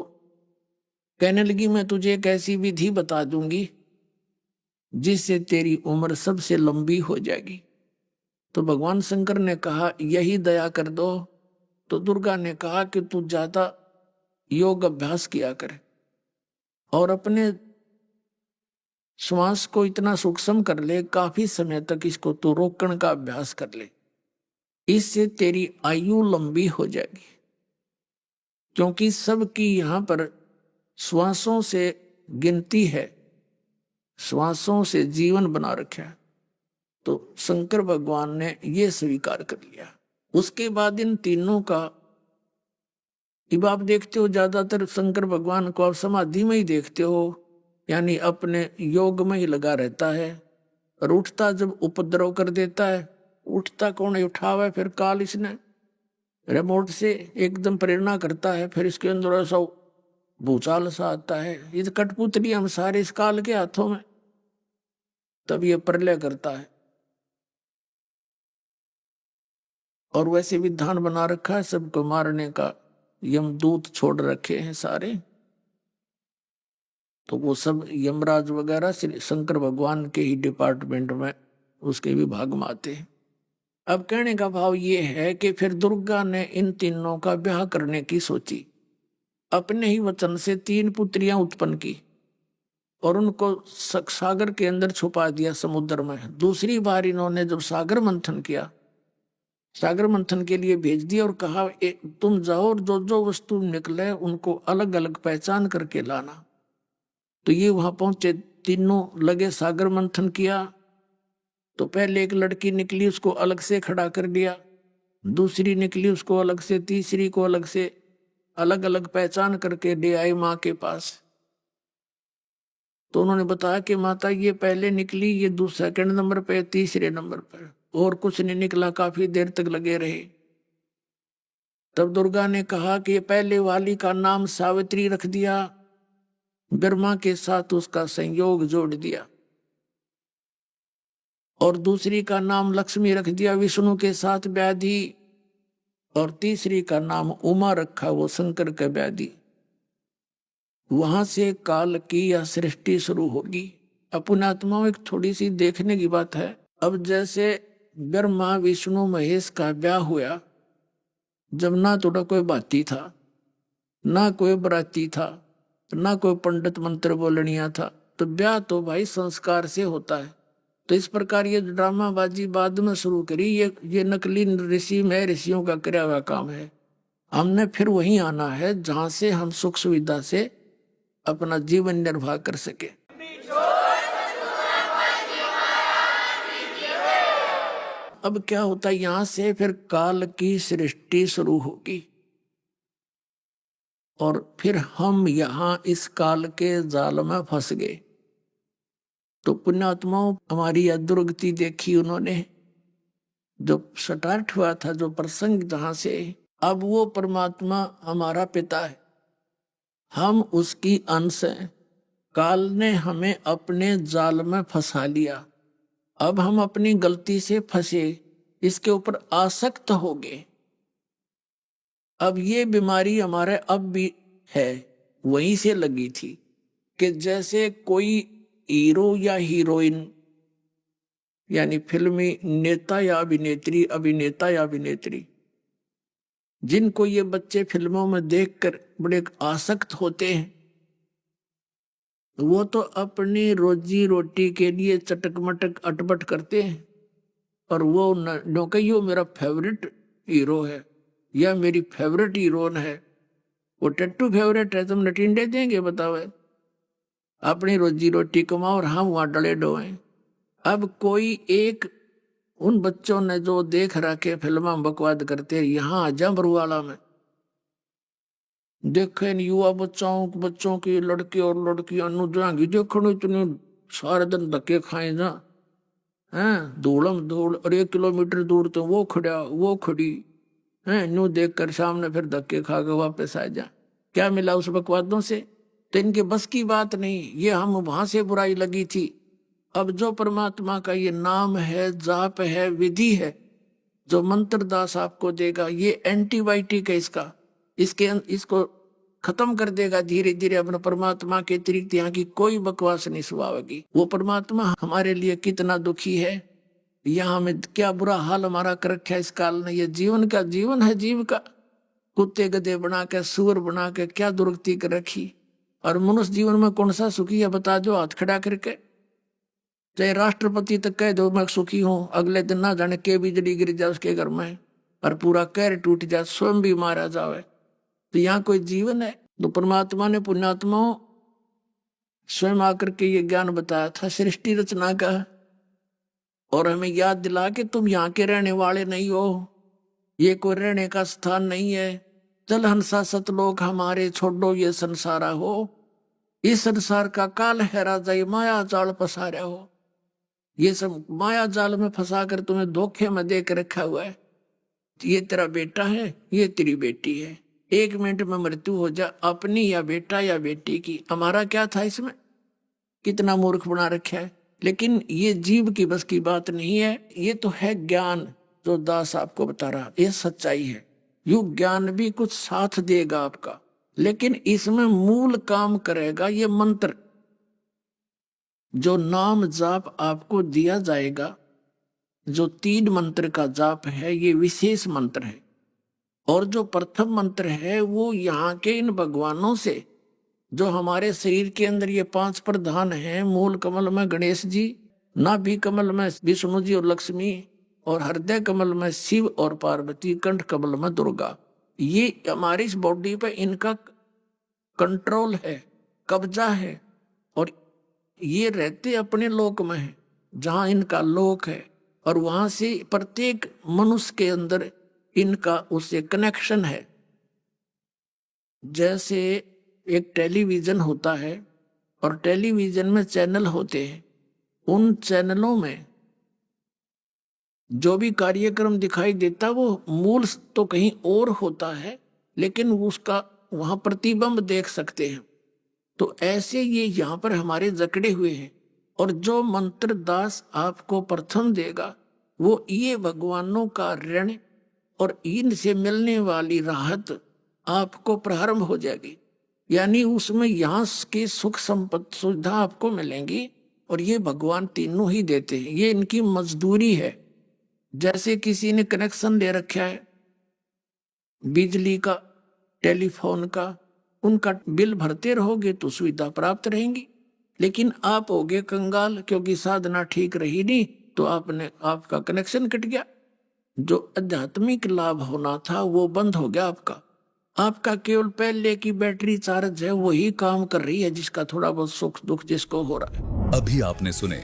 कहने लगी मैं तुझे एक ऐसी विधि बता दूंगी जिससे तेरी उम्र सबसे लंबी हो जाएगी। तो भगवान शंकर ने कहा यही दया कर दो। तो दुर्गा ने कहा कि तू ज्यादा योग अभ्यास किया कर और अपने श्वास को इतना सूक्ष्म कर ले, काफी समय तक इसको तू रोकने का अभ्यास कर ले, इससे तेरी आयु लंबी हो जाएगी। क्योंकि सबकी यहां पर श्वासों से गिनती है, श्वासों से जीवन बना रखा है। तो शंकर भगवान ने ये स्वीकार कर लिया। उसके बाद इन तीनों का अब आप देखते हो ज्यादातर शंकर भगवान को आप समाधि में ही देखते हो, यानी अपने योग में ही लगा रहता है। और उठता जब उपद्रव कर देता है, उठता कौन है? उठावा फिर काल इसने रिमोट से एकदम प्रेरणा करता है, फिर इसके अंदर ऐसा भूचाल सा आता है, ये कठपुतली हम सारे इस काल के हाथों में, तब ये प्रलय करता है। और वैसे विधान बना रखा है सबको मारने का, यमदूत छोड़ रखे हैं सारे, तो वो सब यमराज वगैरह शंकर भगवान के ही डिपार्टमेंट में उसके विभाग में आते हैं। अब कहने का भाव ये है कि फिर दुर्गा ने इन तीनों का ब्याह करने की सोची, अपने ही वचन से 3 पुत्रियां उत्पन्न की और उनको सागर के अंदर छुपा दिया समुद्र में। दूसरी बार इन्होंने जब सागर मंथन किया, सागर मंथन के लिए भेज दिया और कहा तुम जाओ और जो जो वस्तु निकले उनको अलग अलग पहचान करके लाना। तो ये वहां पहुंचे, तीनों लगे सागर मंथन किया। तो पहले एक लड़की निकली, उसको अलग से खड़ा कर दिया, दूसरी निकली उसको अलग से, तीसरी को अलग से, अलग अलग पहचान करके ले आए माँ के पास। तो उन्होंने बताया कि माता ये पहले निकली, ये दूसरे 2nd नंबर पे, तीसरे नंबर पर, और कुछ नहीं निकला। काफी देर तक लगे रहे। तब दुर्गा ने कहा कि पहले वाली का नाम सावित्री रख दिया, ब्रह्मा के साथ उसका संयोग जोड़ दिया, और दूसरी का नाम लक्ष्मी रख दिया, विष्णु के साथ व्याधि, और तीसरी का नाम उमा रखा, वो शंकर का व्याधि। वहां से काल की यह सृष्टि शुरू होगी। अपनात्माओं एक थोड़ी सी देखने की बात है। अब जैसे ब्रह्मा विष्णु महेश का ब्याह हुआ, जब ना तो कोई बाती था, ना कोई बराती था, ना कोई पंडित मंत्र बोलनिया था, तो ब्याह तो भाई संस्कार से होता है। तो इस प्रकार ये ड्रामाबाजी बाद में शुरू करी, ये नकली ऋषि में ऋषियों का किया हुआ काम है। हमने फिर वहीं आना है जहां से हम सुख सुविधा से अपना जीवन निर्वाह कर सके। अब क्या होता है, यहां से फिर काल की सृष्टि शुरू होगी, और फिर हम यहां इस काल के जाल में फंस गए। तो पुण्यात्माओं, हमारी यह दुर्गति देखी उन्होंने, जो स्टार्ट हुआ था, जो प्रसंग जहां से, अब वो परमात्मा हमारा पिता है, हम उसकी अंश हैं। काल ने हमें अपने जाल में फंसा लिया। अब हम अपनी गलती से फंसे, इसके ऊपर आसक्त हो गए। अब ये बीमारी हमारे अब भी है, वहीं से लगी थी कि जैसे कोई हीरो या हीरोइन, यानी फिल्मी नेता या अभिनेत्री, अभिनेता या अभिनेत्री, जिनको ये बच्चे फिल्मों में देखकर बड़े आसक्त होते हैं, वो तो अपनी रोजी रोटी के लिए चटक मटक अटपट करते हैं, और वो न कहियो मेरा फेवरेट हीरो है या मेरी फेवरेट हीरोइन है। वो टट्टू फेवरेट है, तुम नटिंडे देंगे बताओ? अपनी रोजी रोटी कमाओ और हम वहां डले डोए। अब कोई एक उन बच्चों ने जो देख रखे फिल्म बकवाद करते, यहाँ जम्बरुवाला में देखे युवा बच्चों की लड़के और लड़कियां जाएंगी देखो, इतने सारे दिन धक्के खाए जा हैं, धूलम धूल, और 1 किलोमीटर दूर तो वो खड़ा वो खड़ी है, न्यू देख कर सामने फिर धक्के खा के वापस आ जा। क्या मिला उस बकवादों से? तो इनके बस की बात नहीं, ये हम वहां से बुराई लगी थी। अब जो परमात्मा का ये नाम है, जाप है, विधि है, जो मंत्र दास आपको देगा, ये एंटीबायोटिक है इसको खत्म कर देगा धीरे धीरे। अपने परमात्मा के अतिरिक्त यहाँ की कोई बकवास नहीं सुनावेगी। वो परमात्मा हमारे लिए कितना दुखी है, यहाँ में क्या बुरा हाल हमारा कर रखा है इस काल ने। ये जीवन का जीवन है, जीव का कुत्ते गधे बना के, सुअर बना के क्या दुर्गति कर रखी। और मनुष्य जीवन में कौन सा सुखी है बता दो हाथ खड़ा करके? चाहे राष्ट्रपति तक कह दो मैं सुखी हूं, अगले दिन ना जाने के बिजली गिर जाए उसके घर में और पूरा कहर टूट जाए, स्वयं भी मारा जाए। तो यहाँ कोई जीवन है? तो परमात्मा ने पुण्यात्माओं स्वयं आकर के ये ज्ञान बताया था सृष्टि रचना का, और हमें याद दिला कि तुम यहाँ के रहने वाले नहीं हो, ये कोई रहने का स्थान नहीं है। चल हंसा सतलोक हमारे, छोड़ो ये संसारा हो, इस संसार का काल है राजा, ये माया जाल फंसा हो। ये सब माया जाल में फंसा कर तुम्हें धोखे में दे कर रखा हुआ है। ये तेरा बेटा है, ये तेरी बेटी है, 1 मिनट में मृत्यु हो जा, अपनी या बेटा या बेटी की। हमारा क्या था इसमें? कितना मूर्ख बना रखा है। लेकिन ये जीव की बस की बात नहीं है, ये तो है ज्ञान जो दास आपको बता रहा, ये सच्चाई है। यू ज्ञान भी कुछ साथ देगा आपका, लेकिन इसमें मूल काम करेगा ये मंत्र। जो नाम जाप आपको दिया जाएगा, जो 3 मंत्र का जाप है, ये विशेष मंत्र है। और जो प्रथम मंत्र है वो यहाँ के इन भगवानों से, जो हमारे शरीर के अंदर ये 5 प्रधान हैं, मूल कमल में गणेश जी, नाभि कमल में विष्णु जी और लक्ष्मी, और हृदय कमल में शिव और पार्वती, कंठ कमल में दुर्गा, ये हमारी इस बॉडी पे इनका कंट्रोल है, कब्जा है। और ये रहते अपने लोक में है जहां इनका लोक है, और वहां से प्रत्येक मनुष्य के अंदर इनका उससे कनेक्शन है। जैसे एक टेलीविजन होता है और टेलीविजन में चैनल होते हैं, उन चैनलों में जो भी कार्यक्रम दिखाई देता वो मूल तो कहीं और होता है, लेकिन उसका वहां प्रतिबिंब देख सकते हैं। तो ऐसे ये यहाँ पर हमारे जकड़े हुए हैं। और जो मंत्र दास आपको प्रथम देगा वो ये भगवानों का ऋण और इनसे मिलने वाली राहत आपको प्रारंभ हो जाएगी। यानी उसमें यहाँ की सुख संपत्ति सुविधा आपको मिलेंगी और ये भगवान तीनों ही देते हैं, ये इनकी मजदूरी है। जैसे किसी ने कनेक्शन ले रखा है बिजली का, टेलीफोन का, उनका बिल भरते रहोगे तो सुविधा प्राप्त रहेंगी। लेकिन आप होगे कंगाल, क्योंकि साधना ठीक रही नहीं तो आपका कनेक्शन कट गया। जो आध्यात्मिक लाभ होना था वो बंद हो गया आपका केवल पहले की बैटरी चार्ज है, वही काम कर रही है, जिसका थोड़ा बहुत सुख दुख जिसको हो रहा है। अभी आपने सुने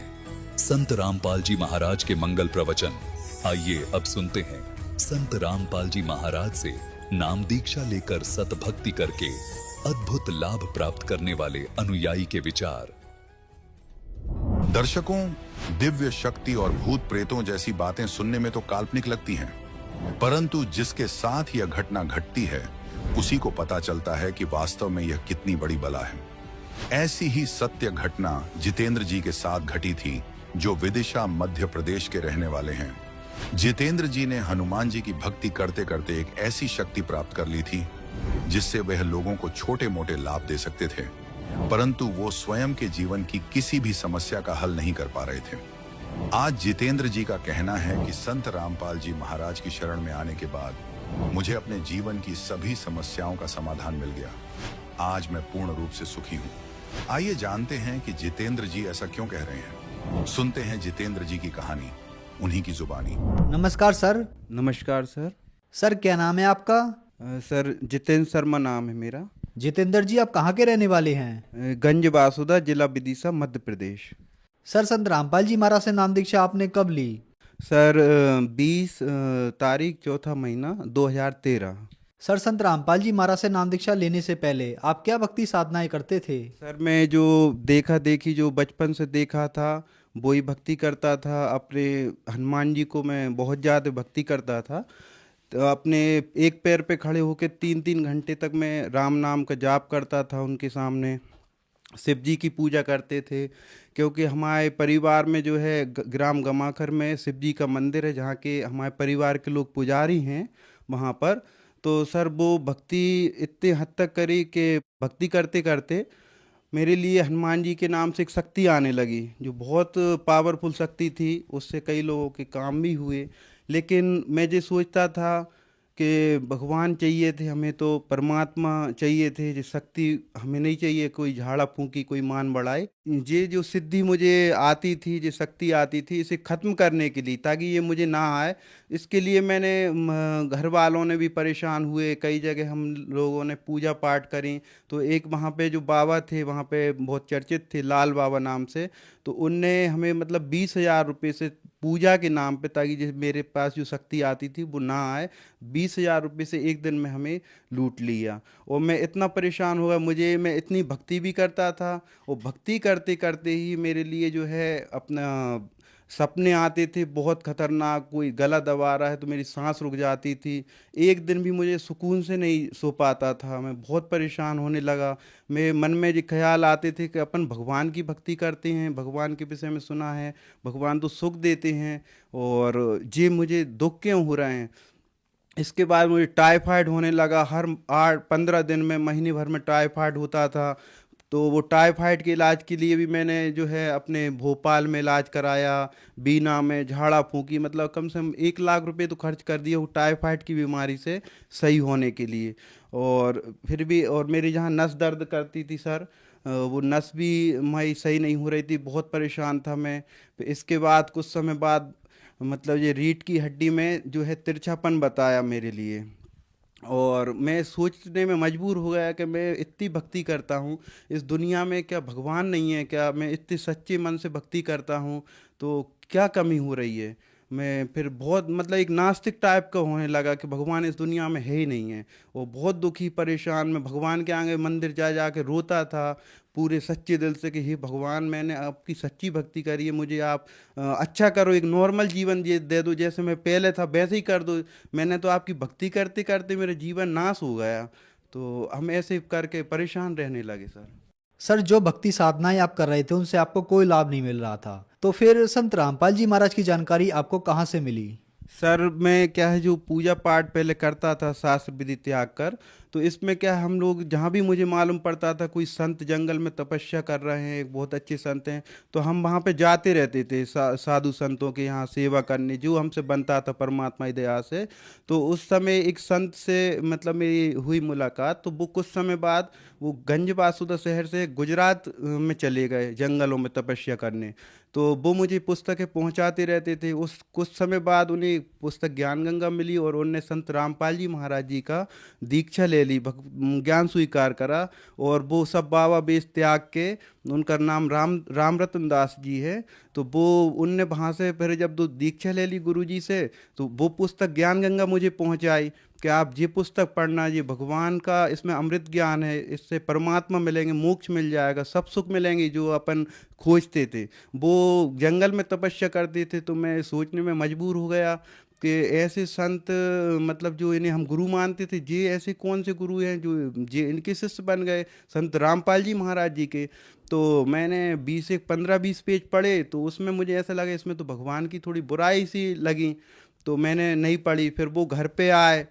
संत रामपाल जी महाराज के मंगल प्रवचन। आइए अब सुनते हैं संत रामपाल जी महाराज से नाम दीक्षा लेकर सतभक्ति करके अद्भुत लाभ प्राप्त करने वाले अनुयायी के विचार। दर्शकों, दिव्य शक्ति और भूत प्रेतों जैसी बातें सुनने में तो काल्पनिक लगती हैं, परंतु जिसके साथ यह घटना घटती है उसी को पता चलता है कि वास्तव में यह कितनी बड़ी बला है। ऐसी ही सत्य घटना जितेंद्र जी के साथ घटी थी, जो विदिशा मध्य प्रदेश के रहने वाले हैं। जितेंद्र जी ने हनुमान जी की भक्ति करते करते एक ऐसी शक्ति प्राप्त कर ली थी जिससे वह लोगों को छोटे मोटे लाभ दे सकते थे, परंतु वो स्वयं के जीवन की किसी भी समस्या का हल नहीं कर पा रहे थे। आज जितेंद्र जी का कहना है कि संत रामपाल जी महाराज की शरण में आने के बाद मुझे अपने जीवन की सभी समस्याओं का समाधान मिल गया। आज मैं पूर्ण रूप से सुखी हूँ। आइए जानते हैं कि जितेंद्र जी ऐसा क्यों कह रहे हैं। सुनते हैं जितेंद्र जी की कहानी, उन्हीं की जुबानी। नमस्कार सर। नमस्कार सर। सर क्या नाम है आपका? सर जितेंद्र शर्मा नाम है मेरा। जितेंद्र जी आप कहाँ के रहने वाले हैं? गंज बासुदा, जिला विदिशा, मध्य प्रदेश। सर संत रामपाल जी महाराज से नाम दीक्षा आपने कब ली? सर 20 तारीख 4था महीना 2013। सर संत रामपाल जी महाराज से नाम दीक्षा लेने से पहले आप क्या भक्ति साधनाएं करते थे? सर मैं जो देखी जो बचपन से देखा था वही भक्ति करता था। अपने हनुमान जी को मैं बहुत ज़्यादा भक्ति करता था। तो अपने एक पैर पे खड़े होकर 3-3 घंटे तक मैं राम नाम का जाप करता था उनके सामने। शिव जी की पूजा करते थे, क्योंकि हमारे परिवार में जो है ग्राम गमाखर में शिव जी का मंदिर है, जहाँ के हमारे परिवार के लोग पुजारी हैं वहाँ पर। तो सर वो भक्ति इतने हद तक करी कि भक्ति करते करते मेरे लिए हनुमान जी के नाम से एक शक्ति आने लगी, जो बहुत पावरफुल शक्ति थी। उससे कई लोगों के काम भी हुए। लेकिन मैं जो सोचता था कि भगवान चाहिए थे हमें, तो परमात्मा चाहिए थे, ये शक्ति हमें नहीं चाहिए कोई झाड़ा फूंकी कोई मान बढ़ाए। ये जो सिद्धि मुझे आती थी, जो शक्ति आती थी, इसे ख़त्म करने के लिए, ताकि ये मुझे ना आए, इसके लिए मैंने घर वालों ने भी परेशान हुए। कई जगह हम लोगों ने पूजा पाठ करी। तो एक वहाँ पे जो बाबा थे वहाँ पे बहुत चर्चित थे, लाल बाबा नाम से, तो उनने हमें मतलब 20,000 रुपये से पूजा के नाम पे, ताकि जैसे मेरे पास जो शक्ति आती थी वो ना आए, 20,000 रुपये से एक दिन में हमें लूट लिया। और मैं इतना परेशान हुआ, मैं इतनी भक्ति भी करता था, और भक्ति करते करते ही मेरे लिए जो है अपना सपने आते थे बहुत खतरनाक। कोई गला दबा रहा है तो मेरी सांस रुक जाती थी। एक दिन भी मुझे सुकून से नहीं सो पाता था। मैं बहुत परेशान होने लगा। मेरे मन में ये ख्याल आते थे कि अपन भगवान की भक्ति करते हैं, भगवान के विषय में सुना है, भगवान तो सुख देते हैं, और ये मुझे दुख क्यों हो रहे हैं। इसके बाद मुझे टाइफाइड होने लगा। हर 8-15 दिन में, महीने भर में टाइफाइड होता था। तो वो टाइफाइड के इलाज के लिए भी मैंने जो है अपने भोपाल में इलाज कराया, बीना में झाड़ा फूंकी, मतलब कम से कम 1 लाख रुपए तो खर्च कर दिए वो टाइफाइड की बीमारी से सही होने के लिए। और फिर भी, और मेरी जहाँ नस दर्द करती थी सर, वो नस भी हमारी सही नहीं हो रही थी। बहुत परेशान था मैं। इसके बाद कुछ समय बाद मतलब ये रीढ़ की हड्डी में जो है तिरछापन बताया मेरे लिए, और मैं सोचने में मजबूर हो गया कि मैं इतनी भक्ति करता हूँ इस दुनिया में, क्या भगवान नहीं है क्या? मैं इतने सच्चे मन से भक्ति करता हूँ तो क्या कमी हो रही है? मैं फिर बहुत मतलब एक नास्तिक टाइप का होने लगा कि भगवान इस दुनिया में है ही नहीं है। और बहुत दुखी परेशान, मैं भगवान के आगे मंदिर जा जा के रोता था पूरे सच्चे दिल से कि हे भगवान, मैंने आपकी सच्ची भक्ति करी है, मुझे आप अच्छा करो, एक नॉर्मल जीवन ये दे दो, जैसे मैं पहले था वैसे ही कर दो। मैंने तो आपकी भक्ति करते करते मेरा जीवन नाश हो गया। तो हम ऐसे करके परेशान रहने लगे सर। सर, जो भक्ति साधनाएं आप कर रहे थे उनसे आपको कोई लाभ नहीं मिल रहा था, तो फिर संत रामपाल जी महाराज की जानकारी आपको कहाँ से मिली? सर मैं क्या है, जो पूजा पाठ पहले करता था शास्त्र विधि त्याग कर, तो इसमें क्या है, हम लोग जहाँ भी मुझे मालूम पड़ता था कोई संत जंगल में तपस्या कर रहे हैं, बहुत अच्छे संत हैं, तो हम वहाँ पे जाते रहते थे साधु संतों के यहाँ सेवा करने, जो हमसे बनता था परमात्मा की दया से। तो उस समय एक संत से मतलब मेरी हुई मुलाकात, तो वो कुछ समय बाद वो गंज बासुदा शहर से गुजरात में चले गए जंगलों में तपस्या करने। तो वो मुझे पुस्तकें पहुंचाते रहते थे। उस कुछ समय बाद उन्हें पुस्तक ज्ञान गंगा मिली और उन्होंने संत रामपाल जी महाराज जी का दीक्षा ले ली, ज्ञान स्वीकार करा। और वो सब बाबा बेस त्याग के, उनका नाम राम रतन दास जी है। तो वो उनने वहाँ से फिर जब दो दीक्षा ले ली गुरु जी से, तो वो पुस्तक ज्ञान गंगा मुझे पहुँचाई कि आप ये पुस्तक पढ़ना, ये भगवान का इसमें अमृत ज्ञान है, इससे परमात्मा मिलेंगे, मोक्ष मिल जाएगा, सब सुख मिलेंगे जो अपन खोजते थे। वो जंगल में तपस्या करते थे, तो मैं सोचने में मजबूर हो गया कि ऐसे संत मतलब जो इन्हें हम गुरु मानते थे, ये ऐसे कौन से गुरु हैं जो ये इनके शिष्य बन गए, संत रामपाल जी महाराज जी के। तो मैंने 15-20 पेज पढ़े, तो उसमें मुझे ऐसा लगा इसमें तो भगवान की थोड़ी बुराई सी लगी, तो मैंने नहीं पढ़ी। फिर वो घर पे आए,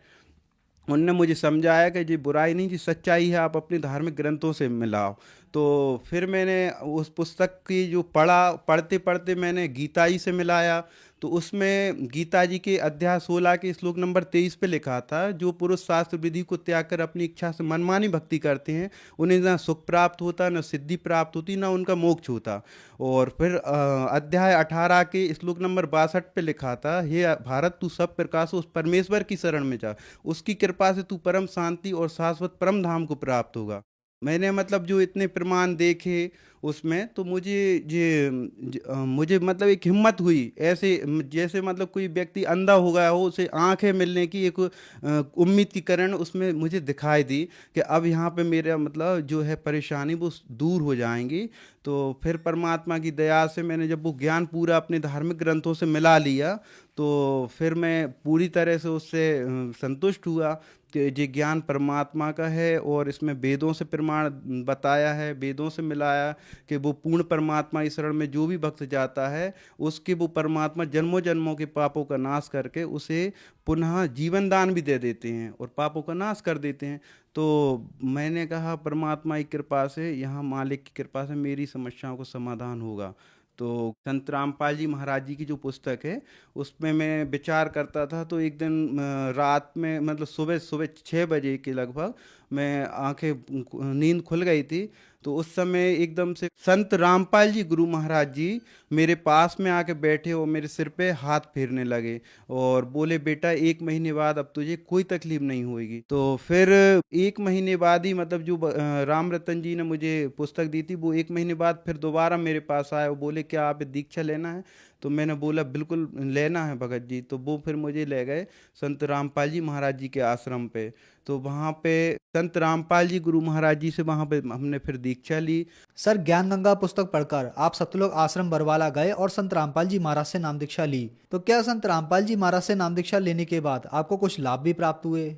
उनने मुझे समझाया कि जी बुराई नहीं, जी सच्चाई है, आप अपने धार्मिक ग्रंथों से मिलाओ। तो फिर मैंने उस पुस्तक की जो पढ़ते पढ़ते मैंने गीता जी से मिलाया। तो उसमें गीता जी के अध्याय 16 के श्लोक नंबर 23 पे लिखा था, जो पुरुष शास्त्र विधि को त्याग कर अपनी इच्छा से मनमानी भक्ति करते हैं, उन्हें ना सुख प्राप्त होता, ना सिद्धि प्राप्त होती, ना उनका मोक्ष होता। और फिर अध्याय 18 के श्लोक नंबर 62 पे लिखा था, हे भारत, तू सब प्रकाश उस परमेश्वर की शरण में जा, उसकी कृपा से तू परम शांति और शाश्वत परम धाम को प्राप्त होगा। मैंने मतलब जो इतने प्रमाण देखे उसमें, तो मुझे मतलब एक हिम्मत हुई, ऐसे जैसे मतलब कोई व्यक्ति अंधा हो गया हो, उसे आंखें मिलने की एक उम्मीद की किरण उसमें मुझे दिखाई दी कि अब यहाँ पे मेरा मतलब जो है परेशानी वो दूर हो जाएंगी। तो फिर परमात्मा की दया से मैंने जब वो ज्ञान पूरा अपने धार्मिक ग्रंथों से मिला लिया, तो फिर मैं पूरी तरह से उससे संतुष्ट हुआ कि ये ज्ञान परमात्मा का है। और इसमें वेदों से प्रमाण बताया है, वेदों से मिलाया कि वो पूर्ण परमात्मा इस शरण में जो भी भक्त जाता है, उसके वो परमात्मा जन्मों जन्मों के पापों का नाश करके उसे पुनः जीवन दान भी दे देते हैं और पापों का नाश कर देते हैं। तो मैंने कहा परमात्मा की कृपा से, यहाँ मालिक की कृपा से मेरी समस्याओं को समाधान होगा। तो संत रामपाल जी महाराज जी की जो पुस्तक है उसमें मैं विचार करता था। तो एक दिन रात में मतलब सुबह सुबह 6 बजे के लगभग मैं नींद खुल गई थी। तो उस समय एकदम से संत रामपाल जी गुरु महाराज जी मेरे पास में आके बैठे और मेरे सिर पे हाथ फेरने लगे और बोले, बेटा 1 महीने बाद अब तुझे कोई तकलीफ नहीं होगी। तो फिर 1 महीने बाद ही मतलब जो राम रतन जी ने मुझे पुस्तक दी थी, वो 1 महीने बाद फिर दोबारा मेरे पास आए और बोले, क्या आप दीक्षा लेना है? तो मैंने बोला बिल्कुल लेना है भगत जी। तो वो फिर मुझे ले गए संत रामपाल जी महाराज जी के आश्रम पे। तो वहाँ पे संत रामपाल जी गुरु महाराज जी से वहाँ पे हमने फिर दीक्षा ली। सर, ज्ञान गंगा पुस्तक पढ़कर आप सतलोक आश्रम बरवाला गए और संत रामपाल जी महाराज से नाम दीक्षा ली, तो क्या संत रामपाल जी महाराज से नाम दीक्षा लेने के बाद आपको कुछ लाभ भी प्राप्त हुए?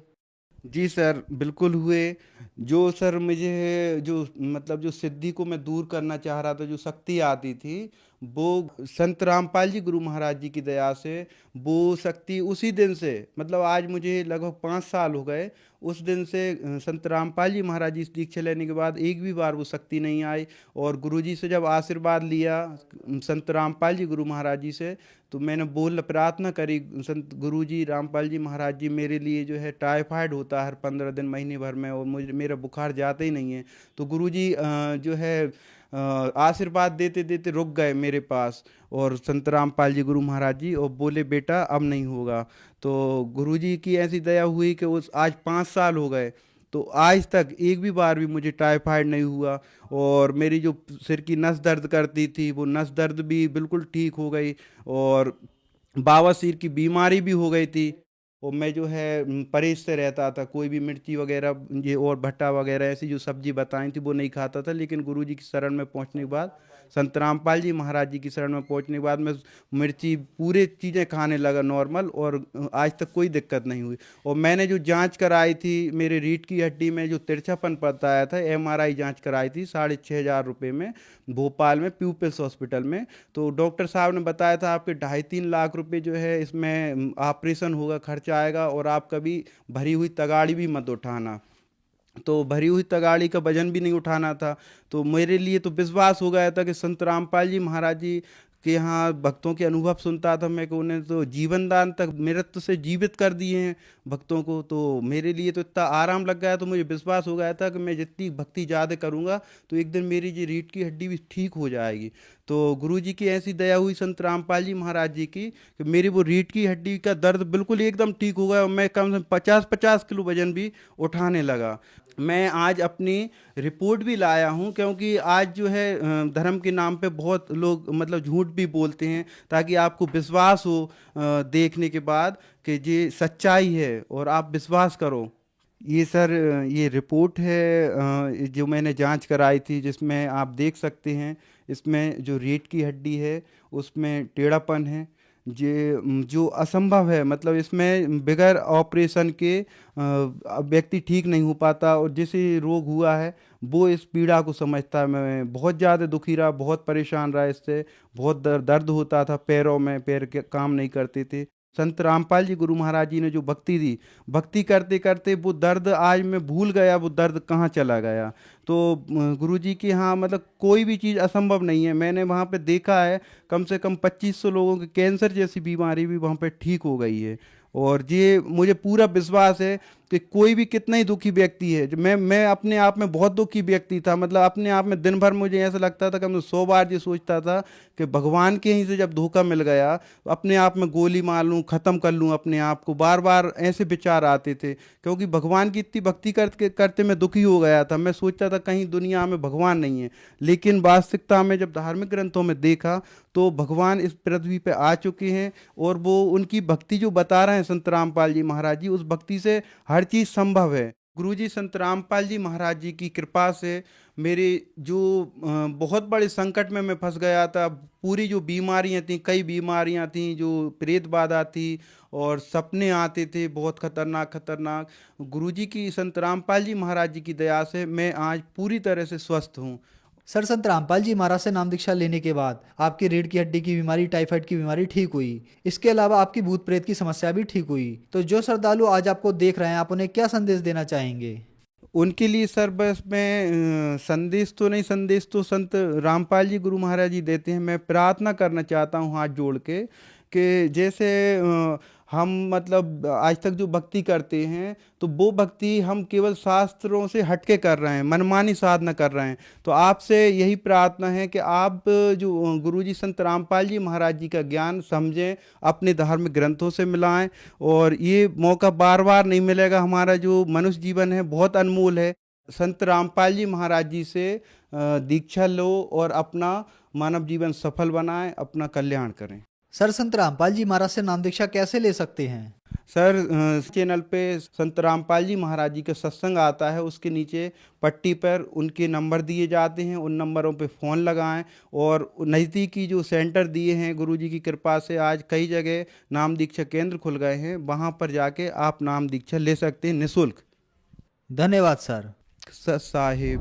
जी सर, बिल्कुल हुए। जो सर मुझे जो मतलब जो सिद्धि को मैं दूर करना चाह रहा था, जो शक्ति आती थी, वो संत रामपाल जी गुरु महाराज जी की दया से वो शक्ति उसी दिन से, मतलब आज मुझे लगभग 5 साल हो गए, उस दिन से संत रामपाल जी महाराज जी से दीक्षा लेने के बाद एक भी बार वो शक्ति नहीं आई। और गुरुजी से जब आशीर्वाद लिया संत रामपाल जी गुरु महाराज जी से, तो मैंने प्रार्थना करी, संत गुरुजी रामपाल जी महाराज जी मेरे लिए जो है टाइफाइड होता है हर 15 दिन महीने भर में और मेरा बुखार जाता ही नहीं है। तो गुरुजी जो है आशीर्वाद देते देते रुक गए मेरे पास और संत रामपाल जी गुरु महाराज जी, और बोले, बेटा अब नहीं होगा। तो गुरुजी की ऐसी दया हुई कि उस आज 5 साल हो गए, तो आज तक एक भी बार भी मुझे टाइफाइड नहीं हुआ। और मेरी जो सिर की नस दर्द करती थी, वो नस दर्द भी बिल्कुल ठीक हो गई। और बवासीर की बीमारी भी हो गई थी, और मैं जो है परहेज से रहता था। कोई भी मिर्ची वगैरह ये और भट्टा वगैरह ऐसी जो सब्जी बताई थी वो नहीं खाता था। लेकिन गुरुजी की शरण में पहुंचने के बाद, संत रामपाल जी महाराज जी की शरण में पहुंचने के बाद मैं मिर्ची पूरे चीज़ें खाने लगा नॉर्मल, और आज तक कोई दिक्कत नहीं हुई। और मैंने जो जांच कराई थी, मेरे रीढ़ की हड्डी में जो तिरछापन बताया था, MRI जांच कराई थी 6,500 रुपये में, भोपाल में प्यूपिल्स हॉस्पिटल में। तो डॉक्टर साहब ने बताया था आपके 2.5-3 लाख रुपए जो है इसमें ऑपरेशन होगा, खर्चा आएगा, और आप कभी भरी हुई तगाड़ी भी मत उठाना। तो भरी हुई तगाड़ी का वजन भी नहीं उठाना था। तो मेरे लिए तो विश्वास हो गया था कि संत रामपाल जी महाराज जी के यहाँ भक्तों के अनुभव सुनता था मैं, कि उन्हें तो जीवन दान तक मृत्यु से जीवित कर दिए हैं भक्तों को। तो मेरे लिए तो इतना आराम लग गया, तो मुझे विश्वास हो गया था कि मैं जितनी भक्ति ज़्यादा करूँगा तो एक दिन मेरी जो रीढ़ की हड्डी भी ठीक हो जाएगी। तो गुरुजी की ऐसी दया हुई संत रामपाल जी महाराज जी की कि मेरी वो रीढ़ की हड्डी का दर्द बिल्कुल एकदम ठीक हो गया, और मैं कम से कम 50-50 किलो वजन भी उठाने लगा। मैं आज अपनी रिपोर्ट भी लाया हूं, क्योंकि आज जो है धर्म के नाम पे बहुत लोग मतलब झूठ भी बोलते हैं, ताकि आपको विश्वास हो देखने के बाद कि ये सच्चाई है और आप विश्वास करो। ये सर ये रिपोर्ट है जो मैंने जांच कराई थी, जिसमें आप देख सकते हैं इसमें जो रीढ़ की हड्डी है उसमें टेढ़ापन है, ये जो असंभव है, मतलब इसमें बगैर ऑपरेशन के व्यक्ति ठीक नहीं हो पाता। और जिसे रोग हुआ है वो इस पीड़ा को समझता है। मैं बहुत ज़्यादा दुखी रहा, बहुत परेशान रहा इससे, बहुत दर्द होता था पैरों में, पैर के काम नहीं करते थे। संत रामपाल जी गुरु महाराज जी ने जो भक्ति दी, भक्ति करते करते वो दर्द आज मैं भूल गया, वो दर्द कहाँ चला गया। तो गुरु जी के यहाँ मतलब कोई भी चीज़ असंभव नहीं है। मैंने वहाँ पे देखा है कम से कम 2500 लोगों के कैंसर जैसी बीमारी भी वहाँ पे ठीक हो गई है। और ये मुझे पूरा विश्वास है कि कोई भी कितना ही दुखी व्यक्ति है, मैं अपने आप में बहुत दुखी व्यक्ति था, मतलब अपने आप में दिन भर मुझे ऐसा लगता था कि मैं 100 बार ये सोचता था कि भगवान के ही से जब धोखा मिल गया तो अपने आप में गोली मार लूँ, ख़त्म कर लूँ अपने आप को। बार बार ऐसे विचार आते थे, क्योंकि भगवान की इतनी भक्ति करते करते मैं दुखी हो गया था। मैं सोचता था कहीं दुनिया में भगवान नहीं है, लेकिन वास्तविकता में जब धार्मिक ग्रंथों में देखा तो भगवान इस पृथ्वी पे आ चुके हैं, और वो उनकी भक्ति जो बता रहे हैं संत रामपाल जी महाराज जी, उस भक्ति से हर चीज़ संभव है। गुरुजी संत रामपाल जी महाराज जी की कृपा से मेरे जो बहुत बड़े संकट में मैं फंस गया था, पूरी जो बीमारियां थी, कई बीमारियां थी, जो प्रेत बाधा थी और सपने आते थे बहुत खतरनाक, गुरुजी की संत रामपाल जी महाराज जी की दया से मैं आज पूरी तरह से स्वस्थ हूँ। सर, संत रामपाल जी महाराज से नाम दीक्षा लेने के बाद आपकी रीढ़ की हड्डी की बीमारी, टाइफाइड की बीमारी ठीक हुई। इसके अलावा आपकी भूत प्रेत की समस्या भी ठीक हुई। तो जो श्रद्धालु आज आपको देख रहे हैं, आप उन्हें क्या संदेश देना चाहेंगे? उनके लिए सर बस मैं संदेश तो संत रामपाल जी गुरु महाराज जी देते हैं। मैं प्रार्थना करना चाहता हूँ हाथ जोड़ के, कि जैसे हम मतलब आज तक जो भक्ति करते हैं तो वो भक्ति हम केवल शास्त्रों से हटके कर रहे हैं, मनमानी साधना कर रहे हैं। तो आपसे यही प्रार्थना है कि आप जो गुरुजी संत रामपाल जी महाराज जी का ज्ञान समझें, अपने धार्मिक ग्रंथों से मिलाएं। और ये मौका बार बार नहीं मिलेगा। हमारा जो मनुष्य जीवन है बहुत अनमोल है। संत रामपाल जी महाराज जी से दीक्षा लो और अपना मानव जीवन सफल बनाएं, अपना कल्याण करें। सर, संत रामपाल जी महाराज से नाम दीक्षा कैसे ले सकते हैं? सर, चैनल पे संत रामपाल जी महाराज जी का सत्संग आता है, उसके नीचे पट्टी पर उनके नंबर दिए जाते हैं, उन नंबरों पे फ़ोन लगाएं। और नज़दीकी जो सेंटर दिए हैं गुरुजी की कृपा से, आज कई जगह नाम दीक्षा केंद्र खुल गए हैं, वहाँ पर जाके आप नाम दीक्षा ले सकते हैं निःशुल्क। धन्यवाद सर। साहिब।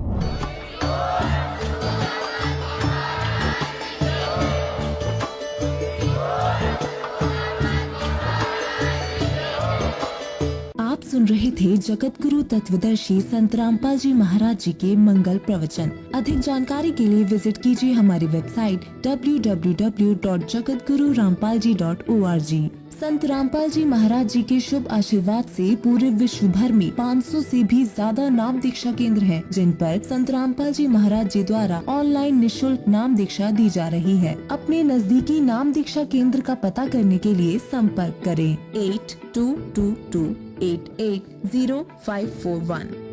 सुन रहे थे जगत गुरु तत्वदर्शी संत रामपाल जी महाराज जी के मंगल प्रवचन। अधिक जानकारी के लिए विजिट कीजिए हमारी वेबसाइट www.jagatgururampalji.org। संत रामपाल जी महाराज जी के शुभ आशीर्वाद से पूरे विश्व भर में 500 से भी ज्यादा नाम दीक्षा केंद्र हैं, जिन पर संत रामपाल जी महाराज जी द्वारा ऑनलाइन निःशुल्क नाम दीक्षा दी जा रही है। अपने नजदीकी नाम दीक्षा केंद्र का पता करने के लिए संपर्क करें 8222880541।